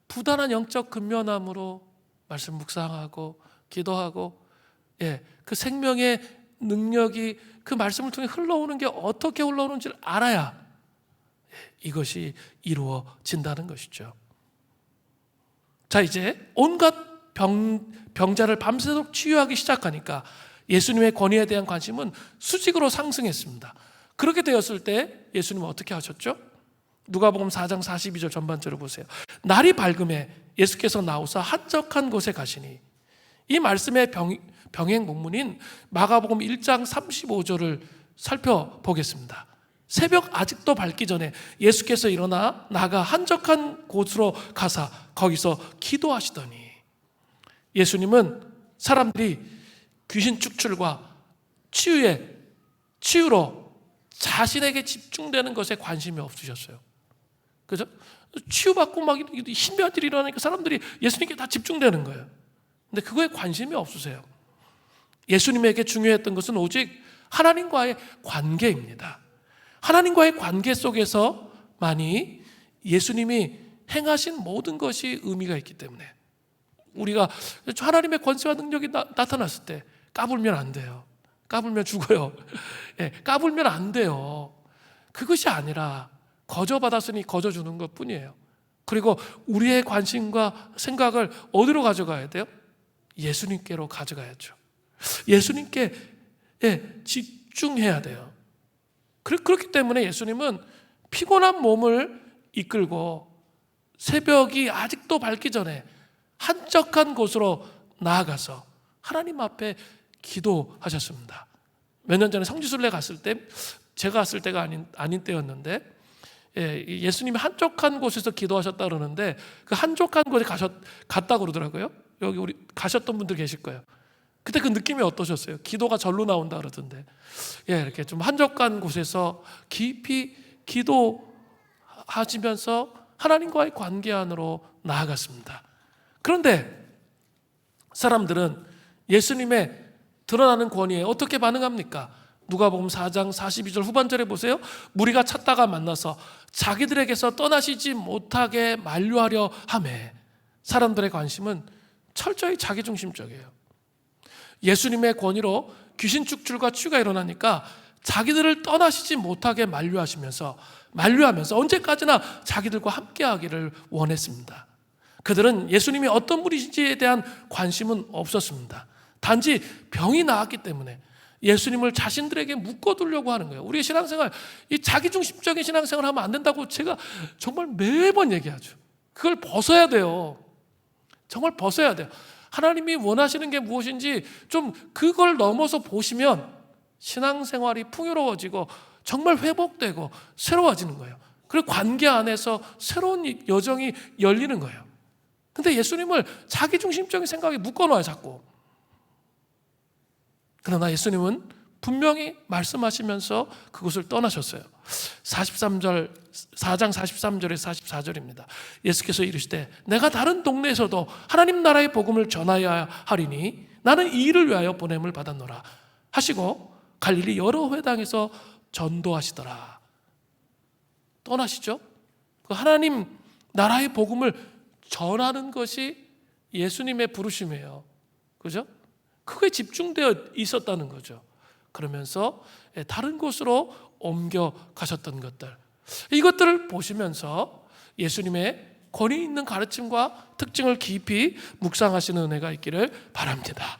부단한 영적 근면함으로 말씀 묵상하고 기도하고 그 생명의 능력이 그 말씀을 통해 흘러오는 게 어떻게 흘러오는지를 알아야 이것이 이루어진다는 것이죠. 자, 이제 온갖 병자를 밤새도록 치유하기 시작하니까 예수님의 권위에 대한 관심은 수직으로 상승했습니다. 그렇게 되었을 때 예수님은 어떻게 하셨죠? 누가복음 4장 42절 전반절을 보세요. 날이 밝음에 예수께서 나오사 한적한 곳에 가시니, 이 말씀의 병행 본문인 마가복음 1장 35절을 살펴보겠습니다. 새벽 아직도 밝기 전에 예수께서 일어나 나가 한적한 곳으로 가사 거기서 기도하시더니, 예수님은 사람들이 귀신 축출과 치유로 자신에게 집중되는 것에 관심이 없으셨어요. 그죠? 치유받고 막 신비한 일이 일어나니까 사람들이 예수님께 다 집중되는 거예요. 근데 그거에 관심이 없으세요. 예수님에게 중요했던 것은 오직 하나님과의 관계입니다. 하나님과의 관계 속에서만이 예수님이 행하신 모든 것이 의미가 있기 때문에 우리가 하나님의 권세와 능력이 나타났을 때 까불면 안 돼요. 까불면 죽어요. 까불면 안 돼요. 그것이 아니라 거저받았으니 거저주는 것 뿐이에요. 그리고 우리의 관심과 생각을 어디로 가져가야 돼요? 예수님께로 가져가야죠. 예수님께 집중해야 돼요. 그렇기 때문에 예수님은 피곤한 몸을 이끌고 새벽이 아직도 밝기 전에 한적한 곳으로 나아가서 하나님 앞에 기도하셨습니다. 몇 년 전에 성지순례 갔을 때, 제가 갔을 때가 아닌 때였는데, 예수님이 한적한 곳에서 기도하셨다 그러는데 그 한적한 곳에 갔다 그러더라고요. 여기 우리 가셨던 분들 계실 거예요. 그때 그 느낌이 어떠셨어요? 기도가 절로 나온다 그러던데, 이렇게 좀 한적한 곳에서 깊이 기도하시면서 하나님과의 관계 안으로 나아갔습니다. 그런데 사람들은 예수님의 드러나는 권위에 어떻게 반응합니까? 누가복음 4장 42절 후반절에 보세요. 무리가 찾다가 만나서 자기들에게서 떠나시지 못하게 만류하려 하매. 사람들의 관심은 철저히 자기중심적이에요. 예수님의 권위로 귀신 축출과 치유가 일어나니까 자기들을 떠나시지 못하게 만류하면서 언제까지나 자기들과 함께하기를 원했습니다. 그들은 예수님이 어떤 분이신지에 대한 관심은 없었습니다. 단지 병이 나았기 때문에 예수님을 자신들에게 묶어두려고 하는 거예요. 우리의 신앙생활, 이 자기중심적인 신앙생활을 하면 안 된다고 제가 정말 매번 얘기하죠. 그걸 벗어야 돼요. 정말 벗어야 돼요. 하나님이 원하시는 게 무엇인지 좀 그걸 넘어서 보시면 신앙생활이 풍요로워지고 정말 회복되고 새로워지는 거예요. 그리고 관계 안에서 새로운 여정이 열리는 거예요. 근데 예수님을 자기중심적인 생각에 묶어놔요, 자꾸. 그러나 예수님은 분명히 말씀하시면서 그곳을 떠나셨어요. 4장 43절에서 44절입니다. 예수께서 이르시되 내가 다른 동네에서도 하나님 나라의 복음을 전하여야 하리니 나는 이 일을 위하여 보냄을 받았노라 하시고 갈릴리 여러 회당에서 전도하시더라. 떠나시죠? 그 하나님 나라의 복음을 전하는 것이 예수님의 부르심이에요. 그죠? 그거에 집중되어 있었다는 거죠. 그러면서 다른 곳으로 옮겨 가셨던 것들, 이것들을 보시면서 예수님의 권위 있는 가르침과 특징을 깊이 묵상하시는 은혜가 있기를 바랍니다.